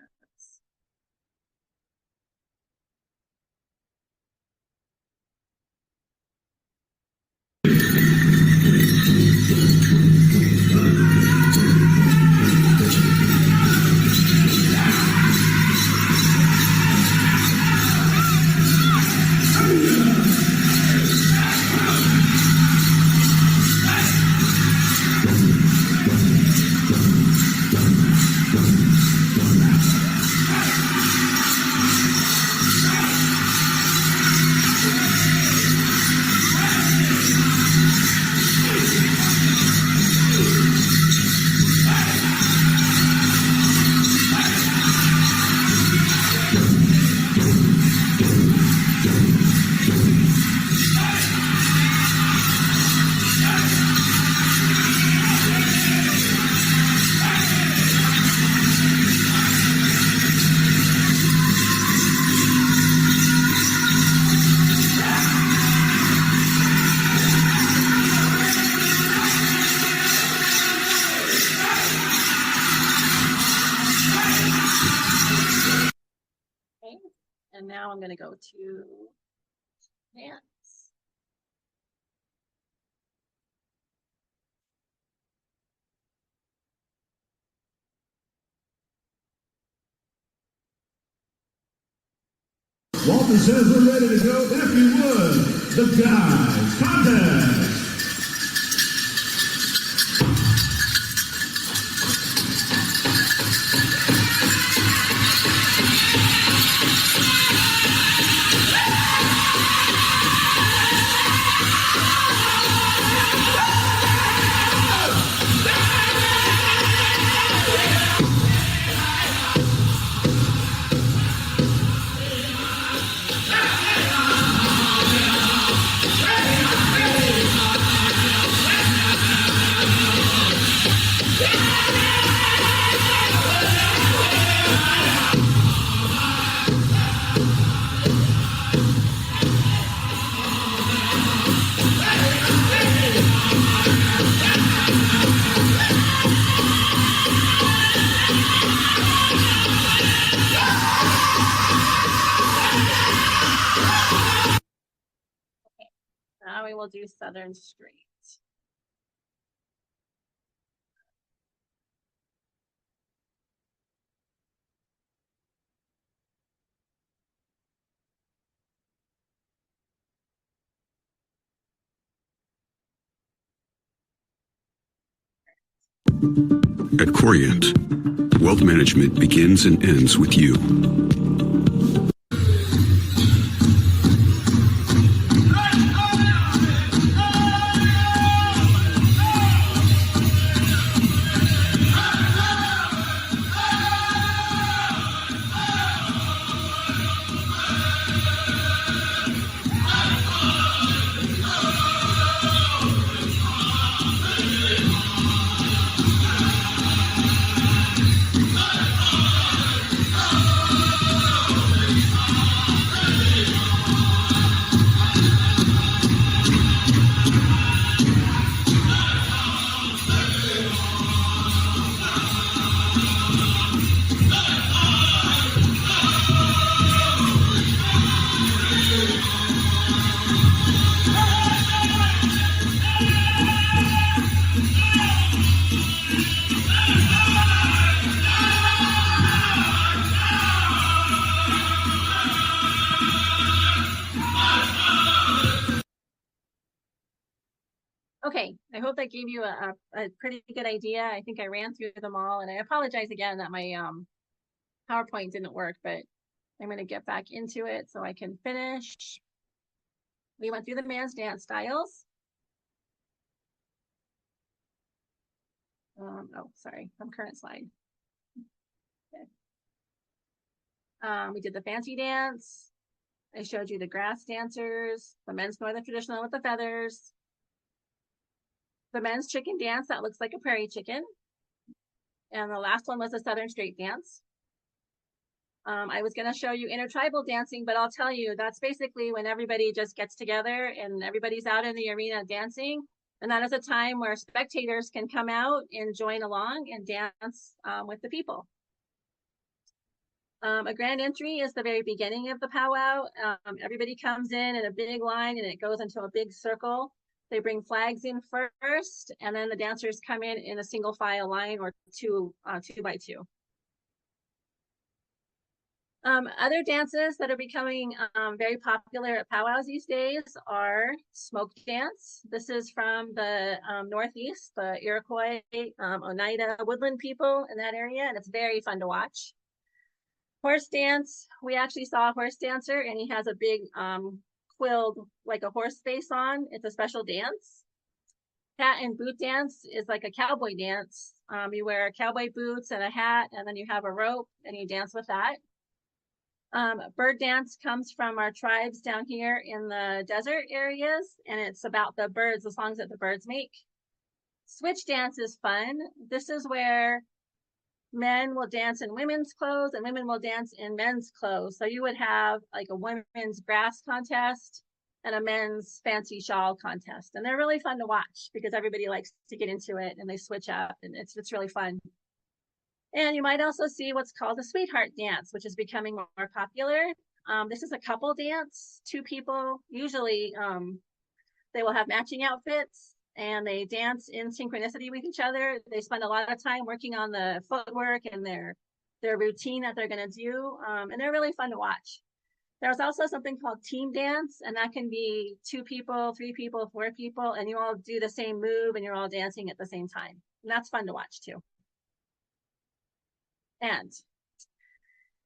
And now I'm going to go to dance. Walter says we're ready to go. If you would, the guys contest. Now we will do Southern Street. At Corient, wealth management begins and ends with you. Okay, I hope that gave you a pretty good idea. I think I ran through them all, and I apologize again that my PowerPoint didn't work, but I'm going to get back into it so I can finish. We went through the man's dance styles. Oh, sorry, from current slide. Okay. We did the fancy dance. I showed you the grass dancers, the men's northern traditional with the feathers, the men's chicken dance that looks like a prairie chicken, and the last one was the southern straight dance. I was going to show you intertribal dancing, but I'll tell you that's basically when everybody just gets together and everybody's out in the arena dancing. And that is a time where spectators can come out and join along and dance with the people. A grand entry is the very beginning of the powwow. Everybody comes in a big line and it goes into a big circle. They bring flags in first, and then the dancers come in a single file line or two by two. Other dances that are becoming very popular at powwows these days are smoke dance. This is from the Northeast, the Iroquois, Oneida, Woodland people in that area, and it's very fun to watch. Horse dance, we actually saw a horse dancer, and he has a big quilled, like a horse face on. It's a special dance. Hat and boot dance is like a cowboy dance. You wear cowboy boots and a hat, and then you have a rope, and you dance with that. Bird dance comes from our tribes down here in the desert areas, and it's about the birds, the songs that the birds make. Switch dance is fun. This is where men will dance in women's clothes and women will dance in men's clothes. So you would have like a women's grass contest and a men's fancy shawl contest. And they're really fun to watch because everybody likes to get into it and they switch up, and it's really fun. And you might also see what's called a sweetheart dance, which is becoming more popular. This is a couple dance, two people. Usually they will have matching outfits and they dance in synchronicity with each other. They spend a lot of time working on the footwork and their routine that they're going to do. And they're really fun to watch. There's also something called team dance, and that can be 2 people, 3 people, 4 people, and you all do the same move and you're all dancing at the same time. And that's fun to watch too. And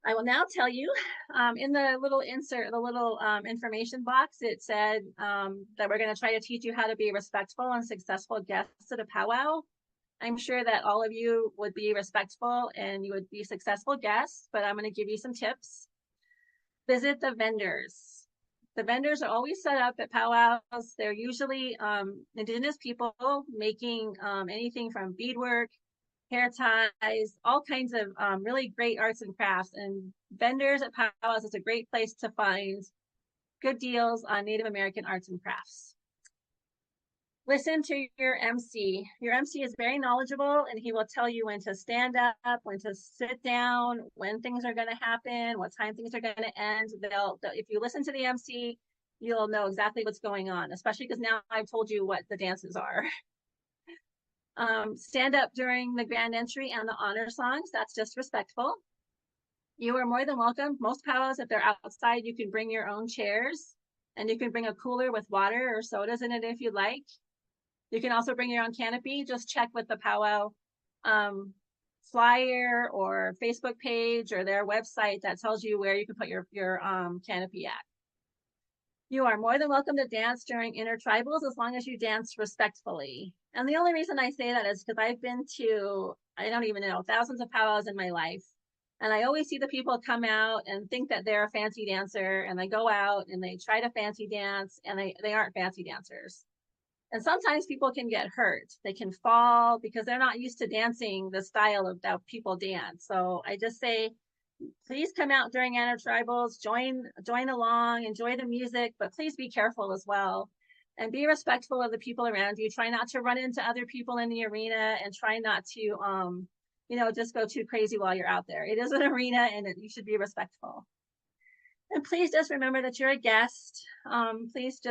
I will now tell you, in the little insert, the little information box, it said that we're going to try to teach you how to be respectful and successful guests at a powwow. I'm sure that all of you would be respectful and you would be successful guests, but I'm going to give you some tips. Visit the vendors. The vendors are always set up at powwows. They're usually Indigenous people making anything from beadwork, hair ties, all kinds of really great arts and crafts. And vendors at powwows is a great place to find good deals on Native American arts and crafts. Listen to your MC. Your MC is very knowledgeable and he will tell you when to stand up, when to sit down, when things are going to happen, what time things are going to end. If you listen to the MC, you'll know exactly what's going on, especially because now I've told you what the dances are. Stand up during the grand entry and the honor songs. That's just respectful. You are more than welcome. Most powwows, if they're outside, you can bring your own chairs and you can bring a cooler with water or sodas in it if you'd like. You can also bring your own canopy. Just check with the powwow flyer or Facebook page or their website that tells you where you can put your canopy at. You are more than welcome to dance during intertribals as long as you dance respectfully. And the only reason I say that is because I've been to, I don't even know, thousands of powwows in my life. And I always see the people come out and think that they're a fancy dancer, and they go out and they try to fancy dance and they aren't fancy dancers. And sometimes people can get hurt. They can fall because they're not used to dancing the style of how people dance. So I just say, please come out during intertribals, join along, enjoy the music, but please be careful as well. And be respectful of the people around you. Try not to run into other people in the arena, and try not to, just go too crazy while you're out there. It is an arena and you should be respectful. And please just remember that you're a guest. Please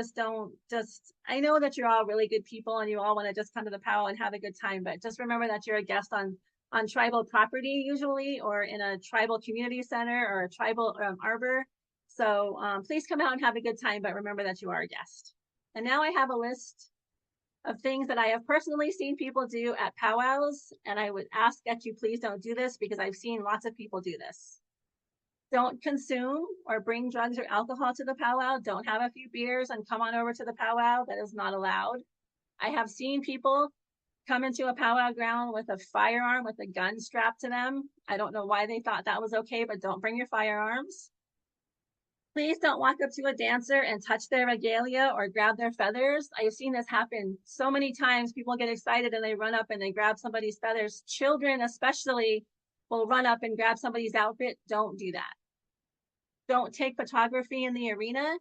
I know that you're all really good people and you all want to just come to the powwow and have a good time, but just remember that you're a guest on tribal property usually, or in a tribal community center or a tribal arbor. So please come out and have a good time, but remember that you are a guest. And now I have a list of things that I have personally seen people do at powwows, and I would ask that you please don't do this because I've seen lots of people do this. Don't consume or bring drugs or alcohol to the powwow. Don't have a few beers and come on over to the powwow. That is not allowed. I have seen people come into a powwow ground with a firearm with a gun strapped to them. I don't know why they thought that was okay, but don't bring your firearms. Please don't walk up to a dancer and touch their regalia or grab their feathers. I've seen this happen so many times. People get excited and they run up and they grab somebody's feathers. Children especially will run up and grab somebody's outfit. Don't do that. Don't take photography in the arena.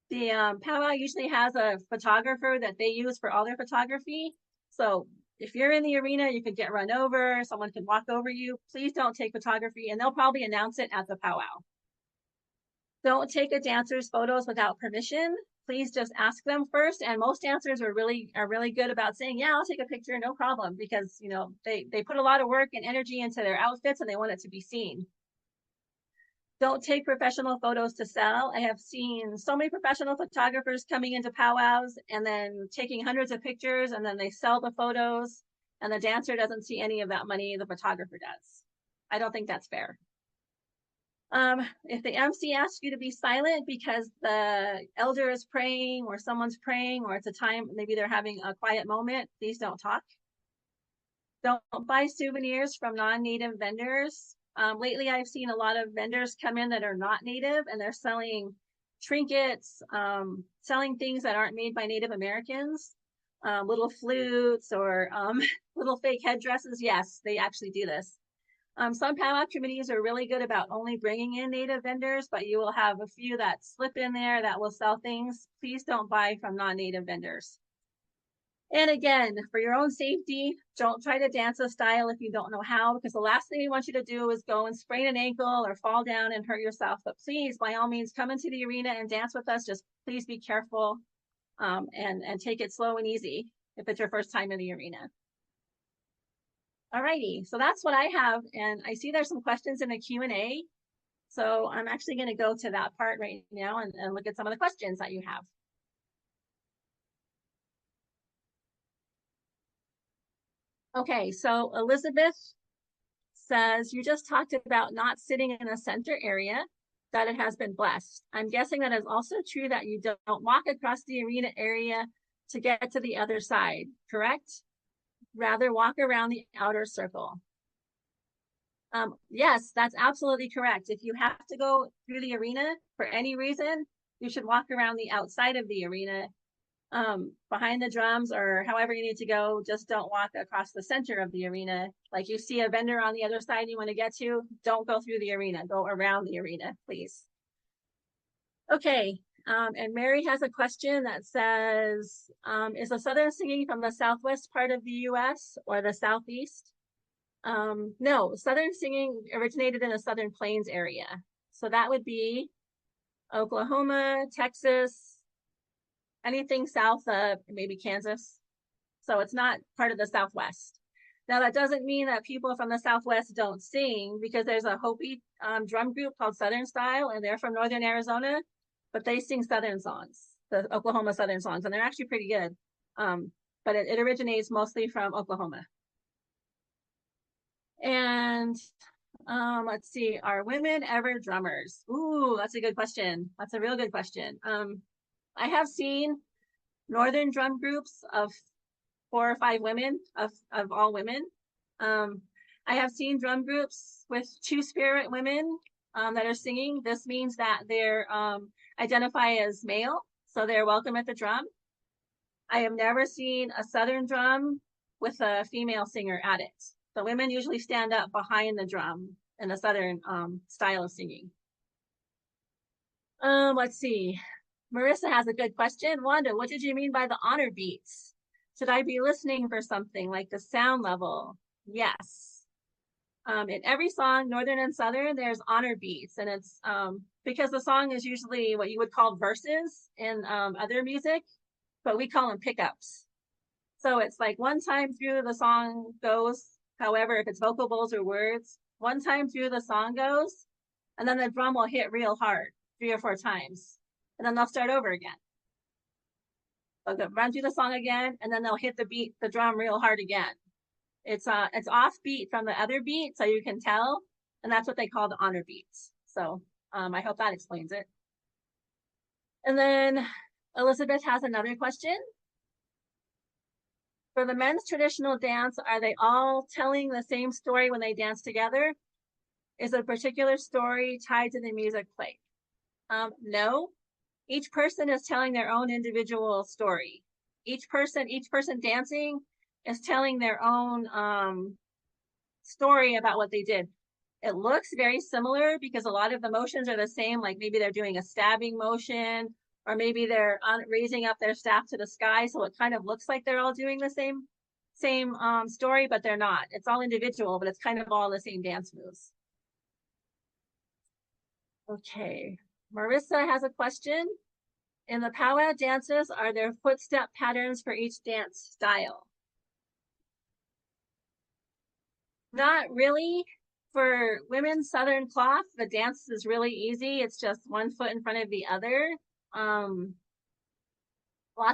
The powwow usually has a photographer that they use for all their photography. So if you're in the arena, you could get run over. Someone can walk over you. Please don't take photography, and they'll probably announce it at the powwow. Don't take a dancer's photos without permission. Please just ask them first. And most dancers are really good about saying, yeah, I'll take a picture, no problem, because you know they put a lot of work and energy into their outfits and they want it to be seen. Don't take professional photos to sell. I have seen so many professional photographers coming into powwows and then taking hundreds of pictures, and then they sell the photos and the dancer doesn't see any of that money, the photographer does. I don't think that's fair. If the MC asks you to be silent because the elder is praying or someone's praying or it's a time, maybe they're having a quiet moment, please don't talk. Don't buy souvenirs from non-native vendors. Lately, I've seen a lot of vendors come in that are not native and they're selling trinkets, selling things that aren't made by Native Americans, little flutes or little fake headdresses. Yes, they actually do this. Some powwow committees are really good about only bringing in native vendors, but you will have a few that slip in there that will sell things. Please don't buy from non-native vendors. And again, for your own safety, don't try to dance a style if you don't know how, because the last thing we want you to do is go and sprain an ankle or fall down and hurt yourself. But please, by all means, come into the arena and dance with us. Just please be careful and take it slow and easy if it's your first time in the arena. Alrighty, so that's what I have, and I see there's some questions in the Q&A. So I'm actually going to go to that part right now and look at some of the questions that you have. Okay, so Elizabeth says, you just talked about not sitting in a center area, that it has been blessed. I'm guessing that is also true that you don't walk across the arena area to get to the other side, correct? Rather walk around the outer circle. Yes, that's absolutely correct. If you have to go through the arena for any reason, you should walk around the outside of the arena, behind the drums or however you need to go. Just don't walk across the center of the arena. Like you see a vendor on the other side you want to get to, don't go through the arena, go around the arena, please. Okay, and Mary has a question that says, is the Southern singing from the Southwest part of the US or the Southeast? No, Southern singing originated in the Southern Plains area. So that would be Oklahoma, Texas, anything south of maybe Kansas. So it's not part of the Southwest. Now that doesn't mean that people from the Southwest don't sing, because there's a Hopi drum group called Southern Style, and they're from Northern Arizona, but they sing Southern songs, the Oklahoma Southern songs, and they're actually pretty good. But it originates mostly from Oklahoma. And let's see, are women ever drummers? Ooh, that's a good question. That's a real good question. I have seen Northern drum groups of 4 or 5 women, of all women. I have seen drum groups with 2 spirit women that are singing. This means that they're identify as male, so they're welcome at the drum. I have never seen a Southern drum with a female singer at it. The women usually stand up behind the drum in the Southern style of singing. Let's see. Marissa has a good question. Wanda, what did you mean by the honor beats? Should I be listening for something like the sound level? Yes. In every song, Northern and Southern, there's honor beats, and it's because the song is usually what you would call verses in other music, but we call them pickups. So it's like one time through the song goes, however, if it's vocal bowls or words, one time through the song goes, and then the drum will hit real hard 3 or 4 times, and then they'll start over again. They'll run through the song again, and then they'll hit the drum real hard again. It's offbeat from the other beat, so you can tell, and that's what they call the honor beats. So I hope that explains it. And then Elizabeth has another question. For the men's traditional dance, are they all telling the same story when they dance together? Is a particular story tied to the music played? No. Each person is telling their own individual story. Each person dancing is telling their own story about what they did. It looks very similar because a lot of the motions are the same, like maybe they're doing a stabbing motion, or maybe they're raising up their staff to the sky, so it kind of looks like they're all doing the same story, but they're not. It's all individual, but it's kind of all the same dance moves. Okay, Marissa has a question. In the powwow dances, are there footstep patterns for each dance style? Not really. For women's Southern cloth, the dance is really easy. It's just one foot in front of the other. Lots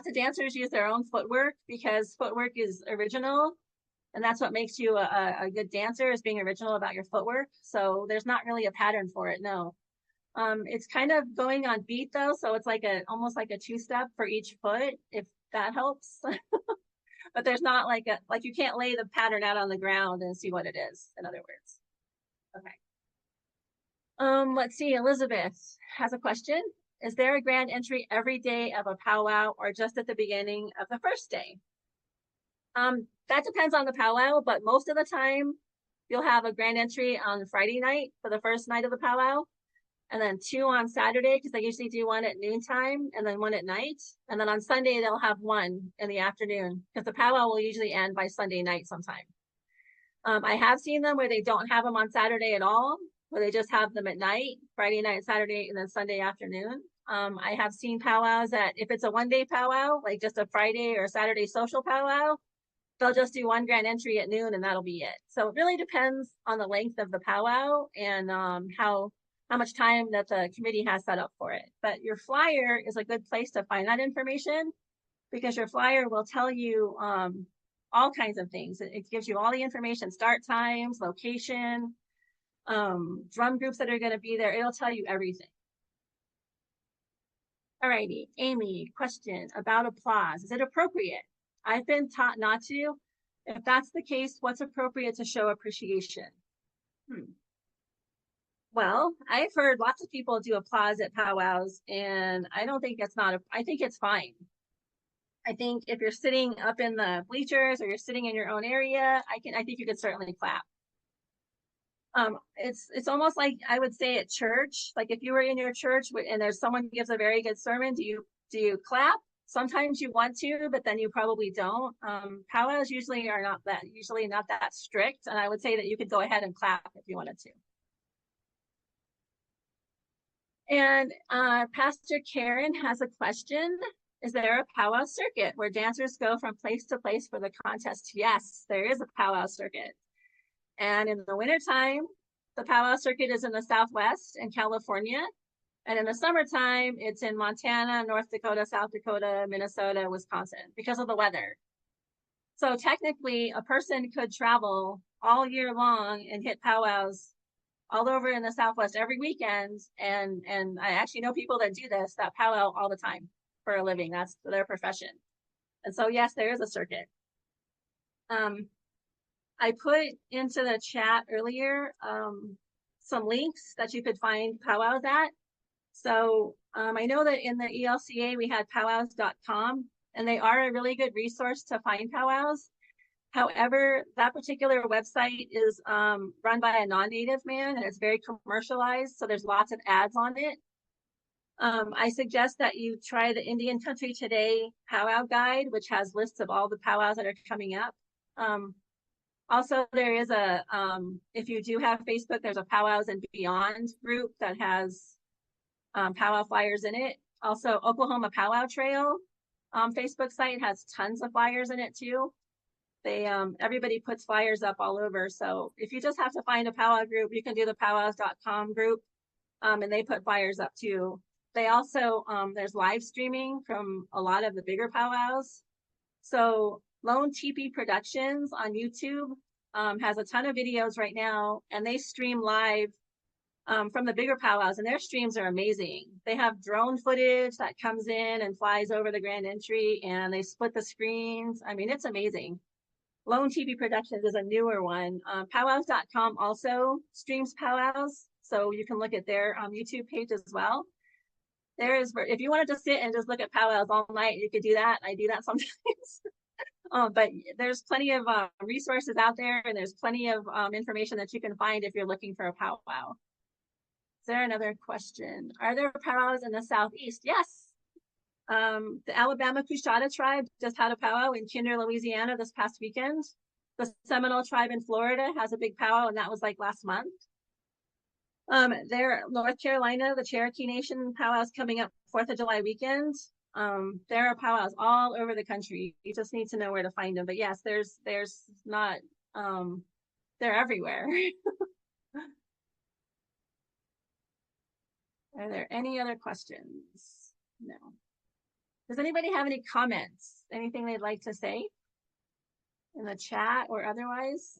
of dancers use their own footwork because footwork is original, and that's what makes you a good dancer, is being original about your footwork. So there's not really a pattern for it, no. It's kind of going on beat though, so it's like almost like a two-step for each foot, if that helps. But there's not like you can't lay the pattern out on the ground and see what it is, in other words. Okay. Let's see, Elizabeth has a question. Is there a grand entry every day of a powwow or just at the beginning of the first day? That depends on the powwow, but most of the time you'll have a grand entry on Friday night for the first night of the powwow, and then 2 on Saturday, because they usually do 1 at noontime and then 1 at night. And then on Sunday, they'll have 1 in the afternoon, because the powwow will usually end by Sunday night sometime. I have seen them where they don't have them on Saturday at all, where they just have them at night, Friday night, Saturday, and then Sunday afternoon. I have seen powwows that if it's a one-day powwow, like just a Friday or Saturday social powwow, they'll just do 1 grand entry at noon and that'll be it. So it really depends on the length of the powwow and how much time that the committee has set up for it. But your flyer is a good place to find that information, because your flyer will tell you all kinds of things. It gives you all the information, start times, location, drum groups that are going to be there. It'll tell you everything. Alrighty, Amy, question about applause. Is it appropriate? I've been taught not to. If that's the case, what's appropriate to show appreciation? Well, I've heard lots of people do applause at powwows, and I don't think I think it's fine. I think if you're sitting up in the bleachers or you're sitting in your own area, I think you could certainly clap. It's almost like I would say at church, like if you were in your church and there's someone gives a very good sermon, do you clap? Sometimes you want to, but then you probably don't. Powwows usually are not that strict, and I would say that you could go ahead and clap if you wanted to. And Pastor Karen has a question. Is there a powwow circuit where dancers go from place to place for the contest? Yes, there is a powwow circuit. And in the wintertime, the powwow circuit is in the Southwest and California. And in the summertime, it's in Montana, North Dakota, South Dakota, Minnesota, Wisconsin, because of the weather. So technically, a person could travel all year long and hit powwows all over in the Southwest every weekend. And I actually know people that do this, that powwow all the time for a living. That's their profession. And so, yes, there is a circuit. I put into the chat earlier some links that you could find powwows at. So I know that in the ELCA we had powwows.com, and they are a really good resource to find powwows. However, that particular website is run by a non-native man, and it's very commercialized, so there's lots of ads on it. I suggest that you try the Indian Country Today Powwow Guide, which has lists of all the powwows that are coming up. Also, there is if you do have Facebook, there's a Powwows and Beyond group that has powwow flyers in it. Also, Oklahoma Powwow Trail Facebook site has tons of flyers in it too. Everybody puts flyers up all over. So if you just have to find a powwow group, you can do the powwows.com group, and they put flyers up too. they also, there's live streaming from a lot of the bigger powwows. So Lone Teepee Productions on YouTube has a ton of videos right now, and they stream live from the bigger powwows, and their streams are amazing. They have drone footage that comes in and flies over the grand entry, and they split the screens. I mean, it's amazing. Lone Teepee Productions is a newer one. Powwows.com also streams powwows, so you can look at their YouTube page as well. There is, if you wanted to sit and just look at powwows all night, you could do that. I do that sometimes. But there's plenty of resources out there, and there's plenty of information that you can find if you're looking for a powwow. Is there another question? Are there powwows in the Southeast? Yes. The Alabama Coushatta tribe just had a powwow in Kinder, Louisiana this past weekend. The Seminole tribe in Florida has a big powwow, and that was like last month. There, North Carolina, the Cherokee Nation powwows coming up 4th of July weekend. There are powwows all over the country. You just need to know where to find them. But yes, there's not, they're everywhere. Are there any other questions? No. Does anybody have any comments? Anything they'd like to say in the chat or otherwise?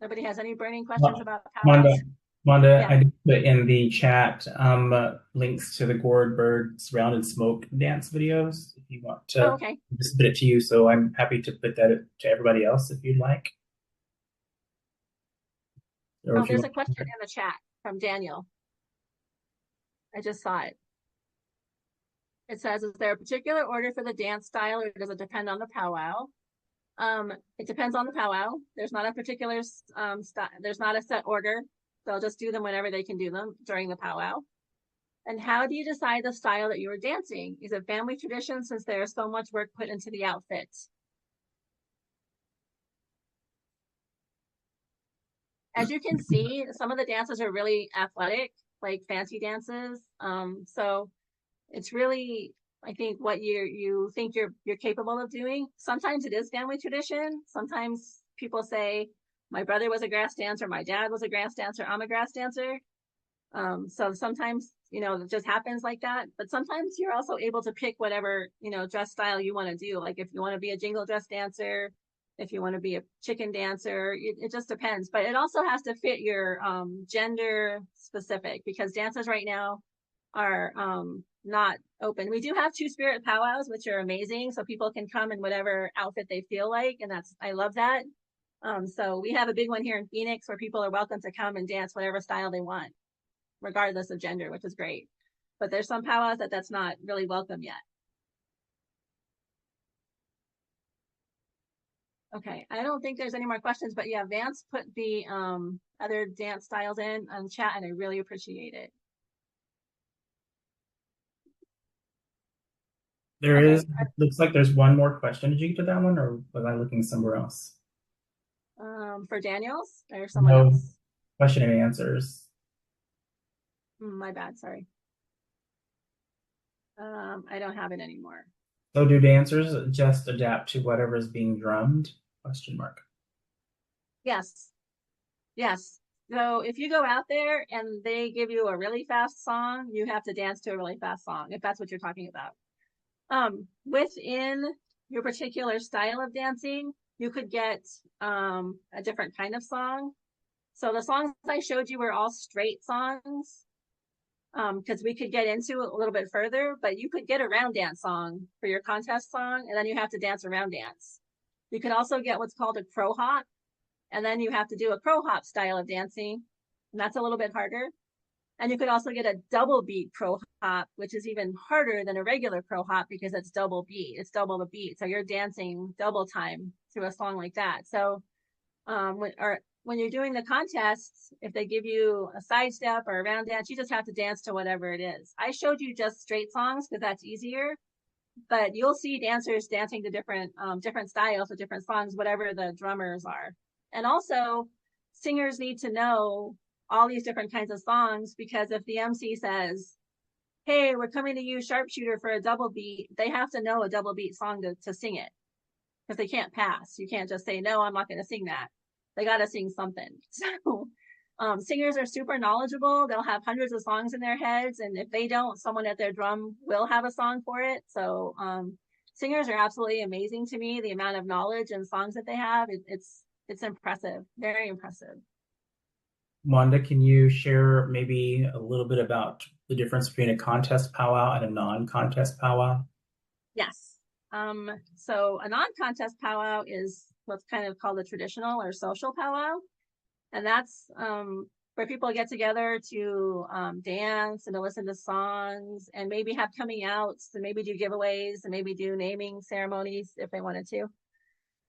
Nobody has any burning questions about powwows? Wanda, Yeah. I did put in the chat links to the Gourd Birds Rounded Smoke dance videos if you want to. Okay. Just put it to you, so I'm happy to put that to everybody else if you'd like. Or There's a question in the chat from Daniel. I just saw it. It says, is there a particular order for the dance style, or does it depend on the powwow? It depends on the powwow. There's not a particular there's not a set order. They'll just do them whenever they can do them during the powwow. And how do you decide the style that you are dancing? Is it family tradition, since there is so much work put into the outfits? As you can see, some of the dances are really athletic, like fancy dances. So it's really, I think, what you think you're capable of doing. Sometimes it is family tradition. Sometimes people say, my brother was a grass dancer, my dad was a grass dancer, I'm a grass dancer. So sometimes, it just happens like that. But sometimes you're also able to pick whatever, dress style you want to do. Like if you want to be a jingle dress dancer, if you want to be a chicken dancer, it just depends. But it also has to fit your gender specific, because dances right now are not open. We do have two-spirit powwows, which are amazing. So people can come in whatever outfit they feel like. And I love that. So we have a big one here in Phoenix where people are welcome to come and dance whatever style they want, regardless of gender, which is great. But there's some powwows that's not really welcome yet. Okay, I don't think there's any more questions, but yeah, Vance put the other dance styles in on chat, and I really appreciate it. There is, looks like there's one more question. Did you get to that one, or was I looking somewhere else? For Daniels or someone else? Question and answers. My bad, sorry. I don't have it anymore. So do dancers just adapt to whatever is being drummed? Question mark. Yes. Yes. So if you go out there and they give you a really fast song, you have to dance to a really fast song, if that's what you're talking about. Within your particular style of dancing, you could get a different kind of song. So the songs I showed you were all straight songs, because we could get into it a little bit further, but you could get a round dance song for your contest song, and then you have to dance a round dance. You could also get what's called a crow hop, and then you have to do a crow hop style of dancing, and that's a little bit harder. And you could also get a double beat crow hop, which is even harder than a regular crow hop because it's double beat. It's double the beat. So you're dancing double time through a song like that. So when you're doing the contests, if they give you a side step or a round dance, you just have to dance to whatever it is. I showed you just straight songs because that's easier, but you'll see dancers dancing to different styles with different songs, whatever the drummers are. And also, singers need to know all these different kinds of songs, because if the MC says, hey, we're coming to you, sharpshooter, for a double beat, they have to know a double beat song to sing it, because they can't pass. You can't just say, no, I'm not going to sing that. They got to sing something. So singers are super knowledgeable. They'll have hundreds of songs in their heads. And if they don't, someone at their drum will have a song for it. So singers are absolutely amazing to me. The amount of knowledge and songs that they have, it's impressive, very impressive. Wanda, can you share maybe a little bit about the difference between a contest powwow and a non-contest powwow? Yes. So a non-contest powwow is what's kind of called a traditional or social powwow. And that's where people get together to dance and to listen to songs and maybe have coming outs and maybe do giveaways and maybe do naming ceremonies if they wanted to.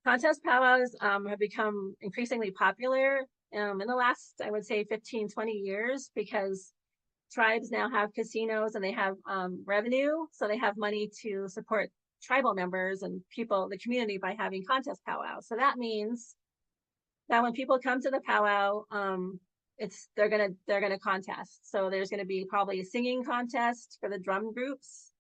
Contest powwows have become increasingly popular in the last, I would say, 15, 20 years, because tribes now have casinos and they have revenue. So they have money to support tribal members and people, the community, by having contest powwows. So that means that when people come to the powwow, they're gonna contest. So there's gonna be probably a singing contest for the drum groups.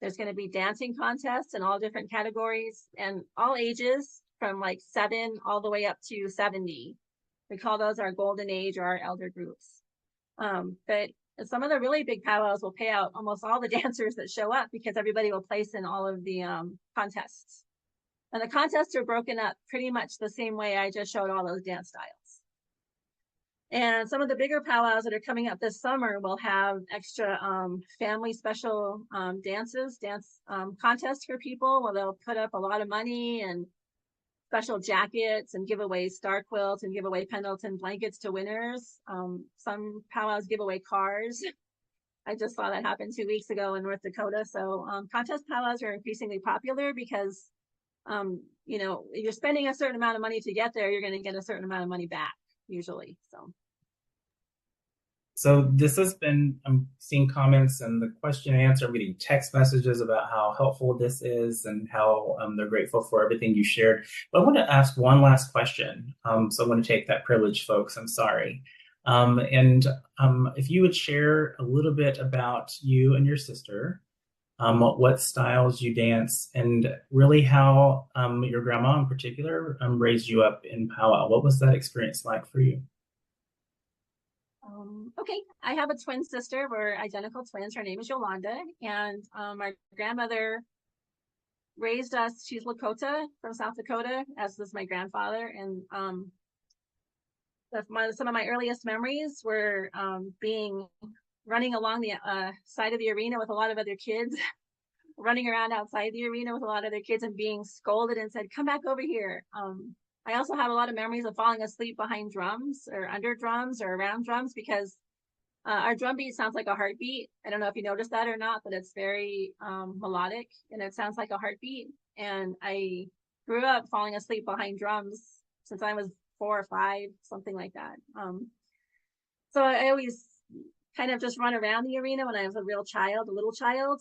There's gonna be dancing contests in all different categories and all ages, from like 7 all the way up to 70. We call those our golden age or our elder groups. But some of the really big powwows will pay out almost all the dancers that show up, because everybody will place in all of the contests. And the contests are broken up pretty much the same way I just showed all those dance styles. And some of the bigger powwows that are coming up this summer will have extra family special dance contests for people, where they'll put up a lot of money and special jackets and give away star quilts and give away Pendleton blankets to winners. Some powwows give away cars. I just saw that happen 2 weeks ago in North Dakota. So contest powwows are increasingly popular because, you're spending a certain amount of money to get there, you're going to get a certain amount of money back usually. So this has been, I'm seeing comments and the question and answer. I'm getting text messages about how helpful this is and how they're grateful for everything you shared. But I want to ask one last question. So I want to take that privilege, folks. I'm sorry. If you would share a little bit about you and your sister, what styles you dance, and really how your grandma in particular raised you up in powwow. What was that experience like for you? Okay, I have a twin sister. We're identical twins. Her name is Yolanda, and my grandmother raised us. She's Lakota from South Dakota, as was my grandfather. And some of my earliest memories were running along the side of the arena with a lot of other kids, running around outside the arena with a lot of other kids and being scolded and said, "Come back over here." I also have a lot of memories of falling asleep behind drums or under drums or around drums, because our drum beat sounds like a heartbeat. I don't know if you noticed that or not, but it's very melodic and it sounds like a heartbeat. And I grew up falling asleep behind drums since I was 4 or 5, something like that. So I always kind of just run around the arena when I was a little child.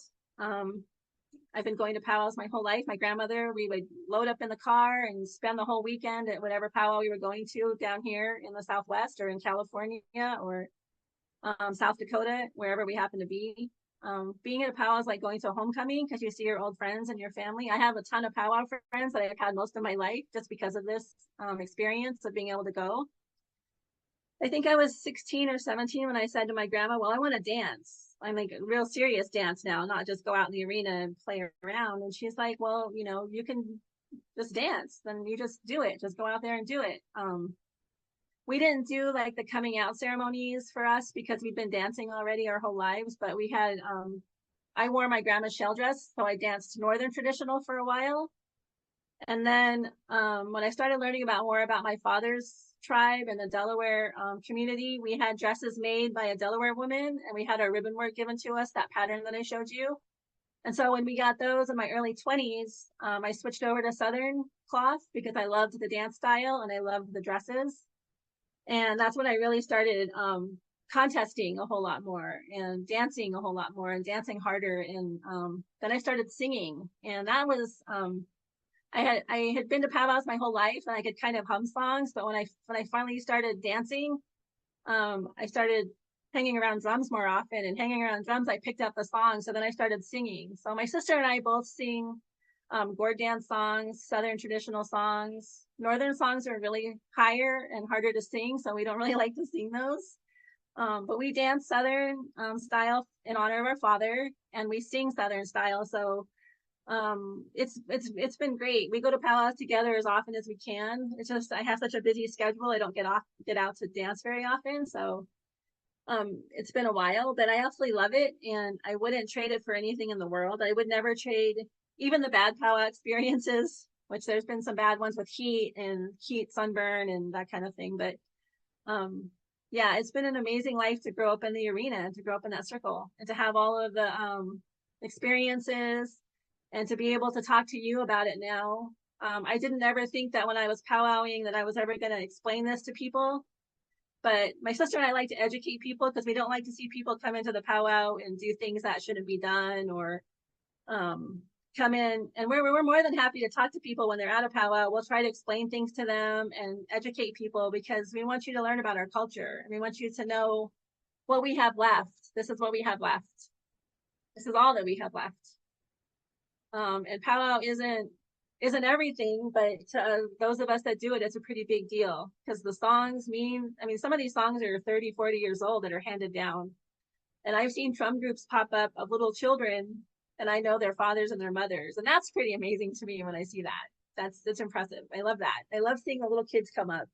I've been going to powwows my whole life. My grandmother, we would load up in the car and spend the whole weekend at whatever powwow we were going to down here in the Southwest or in California or South Dakota, wherever we happen to be. Being at a powwow is like going to a homecoming, because you see your old friends and your family. I have a ton of powwow friends that I've had most of my life just because of this experience of being able to go. I think I was 16 or 17 when I said to my grandma, well, I want to dance. I'm like a real serious dance now, not just go out in the arena and play around. And she's like, well, you can just dance. Then you just do it. Just go out there and do it. We didn't do like the coming out ceremonies for us because we've been dancing already our whole lives, but we had, I wore my grandma's shell dress. So I danced Northern traditional for a while. And then when I started learning more about my father's tribe and the Delaware community, we had dresses made by a Delaware woman, and we had our ribbon work given to us, that pattern that I showed you. And so when we got those in my early 20s, I switched over to Southern cloth because I loved the dance style and I loved the dresses. And that's when I really started contesting a whole lot more and dancing a whole lot more and dancing harder. And then I started singing, and that was I had been to powwows my whole life and I could kind of hum songs, but when I finally started dancing, I started hanging around drums more often, and hanging around drums, I picked up the song. So then I started singing. So my sister and I both sing gourd dance songs, Southern traditional songs. Northern songs are really higher and harder to sing, so we don't really like to sing those. But we dance Southern style in honor of our father, and we sing Southern style. So it's been great. We go to powwows together as often as we can. It's just I have such a busy schedule. I don't get out to dance very often. So it's been a while, but I absolutely love it, and I wouldn't trade it for anything in the world. I would never trade even the bad powwow experiences, which there's been some bad ones with heat, sunburn, and that kind of thing. But yeah, it's been an amazing life to grow up in the arena, to grow up in that circle, and to have all of the experiences, and to be able to talk to you about it now. I didn't ever think that when I was powwowing that I was ever going to explain this to people. But my sister and I like to educate people, because we don't like to see people come into the powwow and do things that shouldn't be done, or come in. And we're more than happy to talk to people when they're at a powwow. We'll try to explain things to them and educate people, because we want you to learn about our culture, and we want you to know what we have left. This is what we have left. This is all that we have left. And powwow isn't everything, but to those of us that do it, it's a pretty big deal, because the songs some of these songs are 30, 40 years old that are handed down. And I've seen drum groups pop up of little children, and I know their fathers and their mothers. And that's pretty amazing to me when I see that. That's impressive. I love that. I love seeing the little kids come up.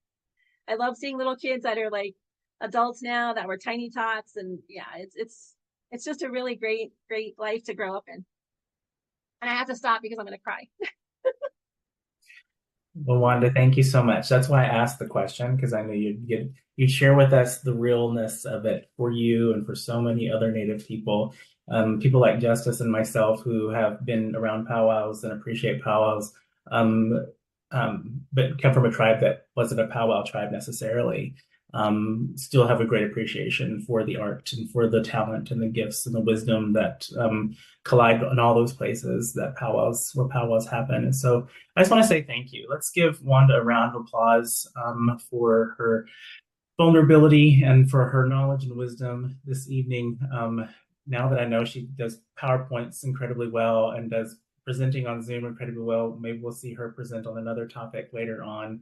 I love seeing little kids that are like adults now, that were tiny tots. And yeah, it's just a really great life to grow up in. And I have to stop because I'm going to cry. Well, Wanda, thank you so much. That's why I asked the question, because I knew you'd share with us the realness of it for you and for so many other Native people. People like Justice and myself who have been around powwows and appreciate powwows, but come from a tribe that wasn't a powwow tribe necessarily. Still have a great appreciation for the art and for the talent and the gifts and the wisdom that collide in all those places where powwows happen. And so I just want to say thank you. Let's give Wanda a round of applause for her vulnerability and for her knowledge and wisdom this evening. Now that I know she does PowerPoints incredibly well and does presenting on Zoom incredibly well, maybe we'll see her present on another topic later on.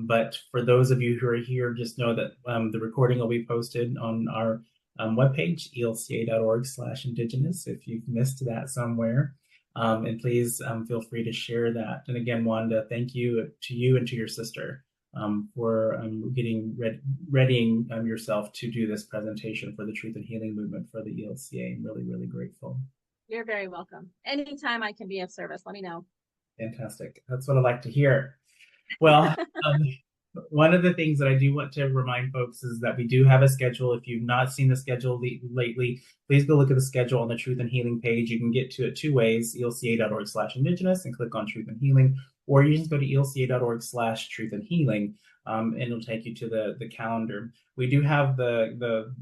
But for those of you who are here, just know that the recording will be posted on our webpage, elca.org/indigenous, if you've missed that somewhere. And please feel free to share that. And again, Wanda, thank you to you and to your sister for readying yourself to do this presentation for the Truth and Healing Movement for the ELCA. I'm really, really grateful. You're very welcome. Anytime I can be of service, let me know. Fantastic. That's what I like to hear. Well, one of the things that I do want to remind folks is that we do have a schedule. If you've not seen the schedule lately, please go look at the schedule on the Truth and Healing page. You can get to it two ways, elca.org/indigenous and click on Truth and Healing, or you just go to elca.org/truth and healing, and it'll take you to the calendar. We do have the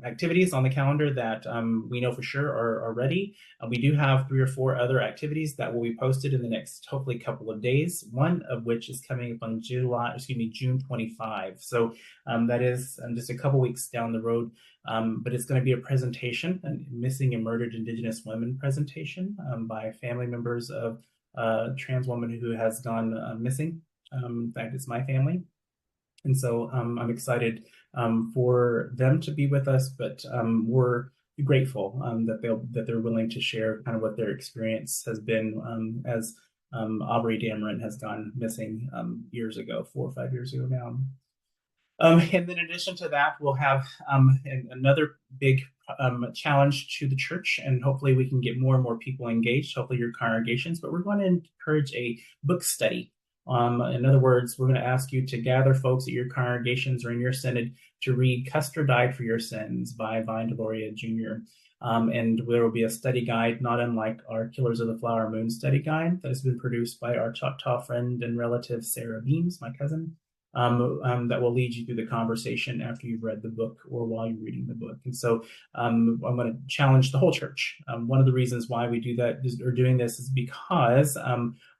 activities on the calendar that we know for sure are ready. We do have 3 or 4 other activities that will be posted in the next, hopefully, couple of days, one of which is coming up on June 25. So that is just a couple weeks down the road, but it's going to be a presentation, a Missing and Murdered Indigenous Women presentation by family members of a trans woman who has gone missing. In fact, it's my family. And so I'm excited for them to be with us, but we're grateful that they're willing to share kind of what their experience has been as Aubrey Dameron has gone missing years ago, 4 or 5 years ago now. And then in addition to that, we'll have another big challenge to the church, and hopefully we can get more and more people engaged, hopefully your congregations, but we're going to encourage a book study. In other words, we're going to ask you to gather folks at your congregations or in your synod to read Custer Died for Your Sins by Vine Deloria Jr. And there will be a study guide, not unlike our Killers of the Flower Moon study guide that has been produced by our Choctaw friend and relative, Sarah Beams, my cousin, that will lead you through the conversation after you've read the book or while you're reading the book. And so I'm going to challenge the whole church. One of the reasons why we do that or doing this is because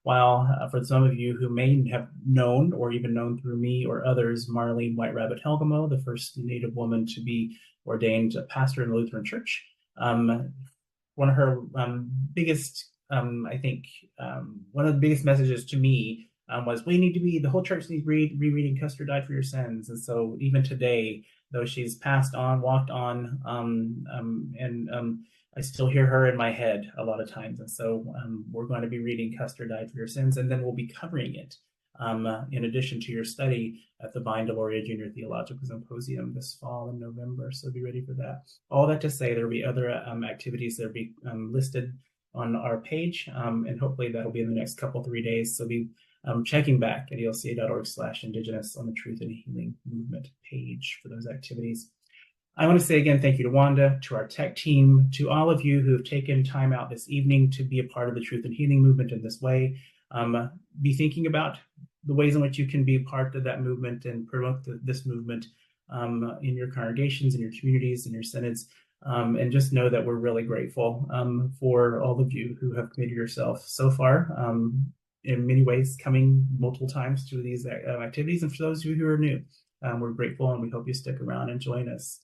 while for some of you who may have known or even known through me or others, Marlene White Rabbit Helgamo, the first Native woman to be ordained a pastor in the Lutheran Church. One of her biggest, I think, one of the biggest messages to me was the whole church needs rereading Custer Died for Your Sins. And so even today, though she's passed on, walked on, I still hear her in my head a lot of times. And so we're going to be reading Custer Died for Your Sins, and then we'll be covering it in addition to your study at the Vine Deloria Junior Theological Symposium this fall in November. So be ready for that. All that to say, there'll be other activities that will be listed on our page, and hopefully that'll be in the next 3 days. So be checking back at elca.org/Indigenous on the Truth and Healing Movement page for those activities. I want to say again, thank you to Wanda, to our tech team, to all of you who have taken time out this evening to be a part of the Truth and Healing Movement in this way. Be thinking about the ways in which you can be part of that movement and promote this movement in your congregations, in your communities, in your synods. And just know that we're really grateful for all of you who have committed yourself so far, in many ways coming multiple times to these activities. And for those of you who are new, we're grateful, and we hope you stick around and join us.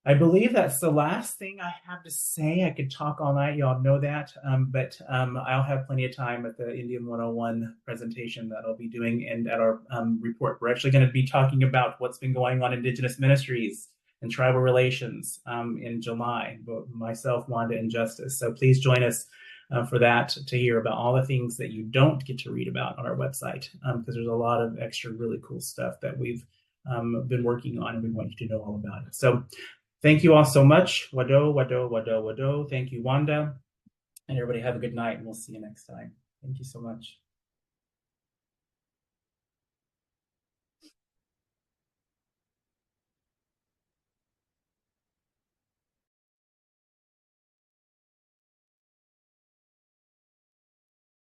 I believe that's the last thing I have to say. I could talk all night, y'all know that, but I'll have plenty of time at the Indian 101 presentation that I'll be doing, and at our report. We're actually going to be talking about what's been going on in Indigenous ministries and tribal relations in July, both myself, Wanda, and Justice. So please join us for that, to hear about all the things that you don't get to read about on our website, because there's a lot of extra really cool stuff that we've been working on, and we want you to know all about it. So thank you all so much. Wado, wado, wado, wado. Thank you, Wanda. And everybody have a good night, and we'll see you next time. Thank you so much.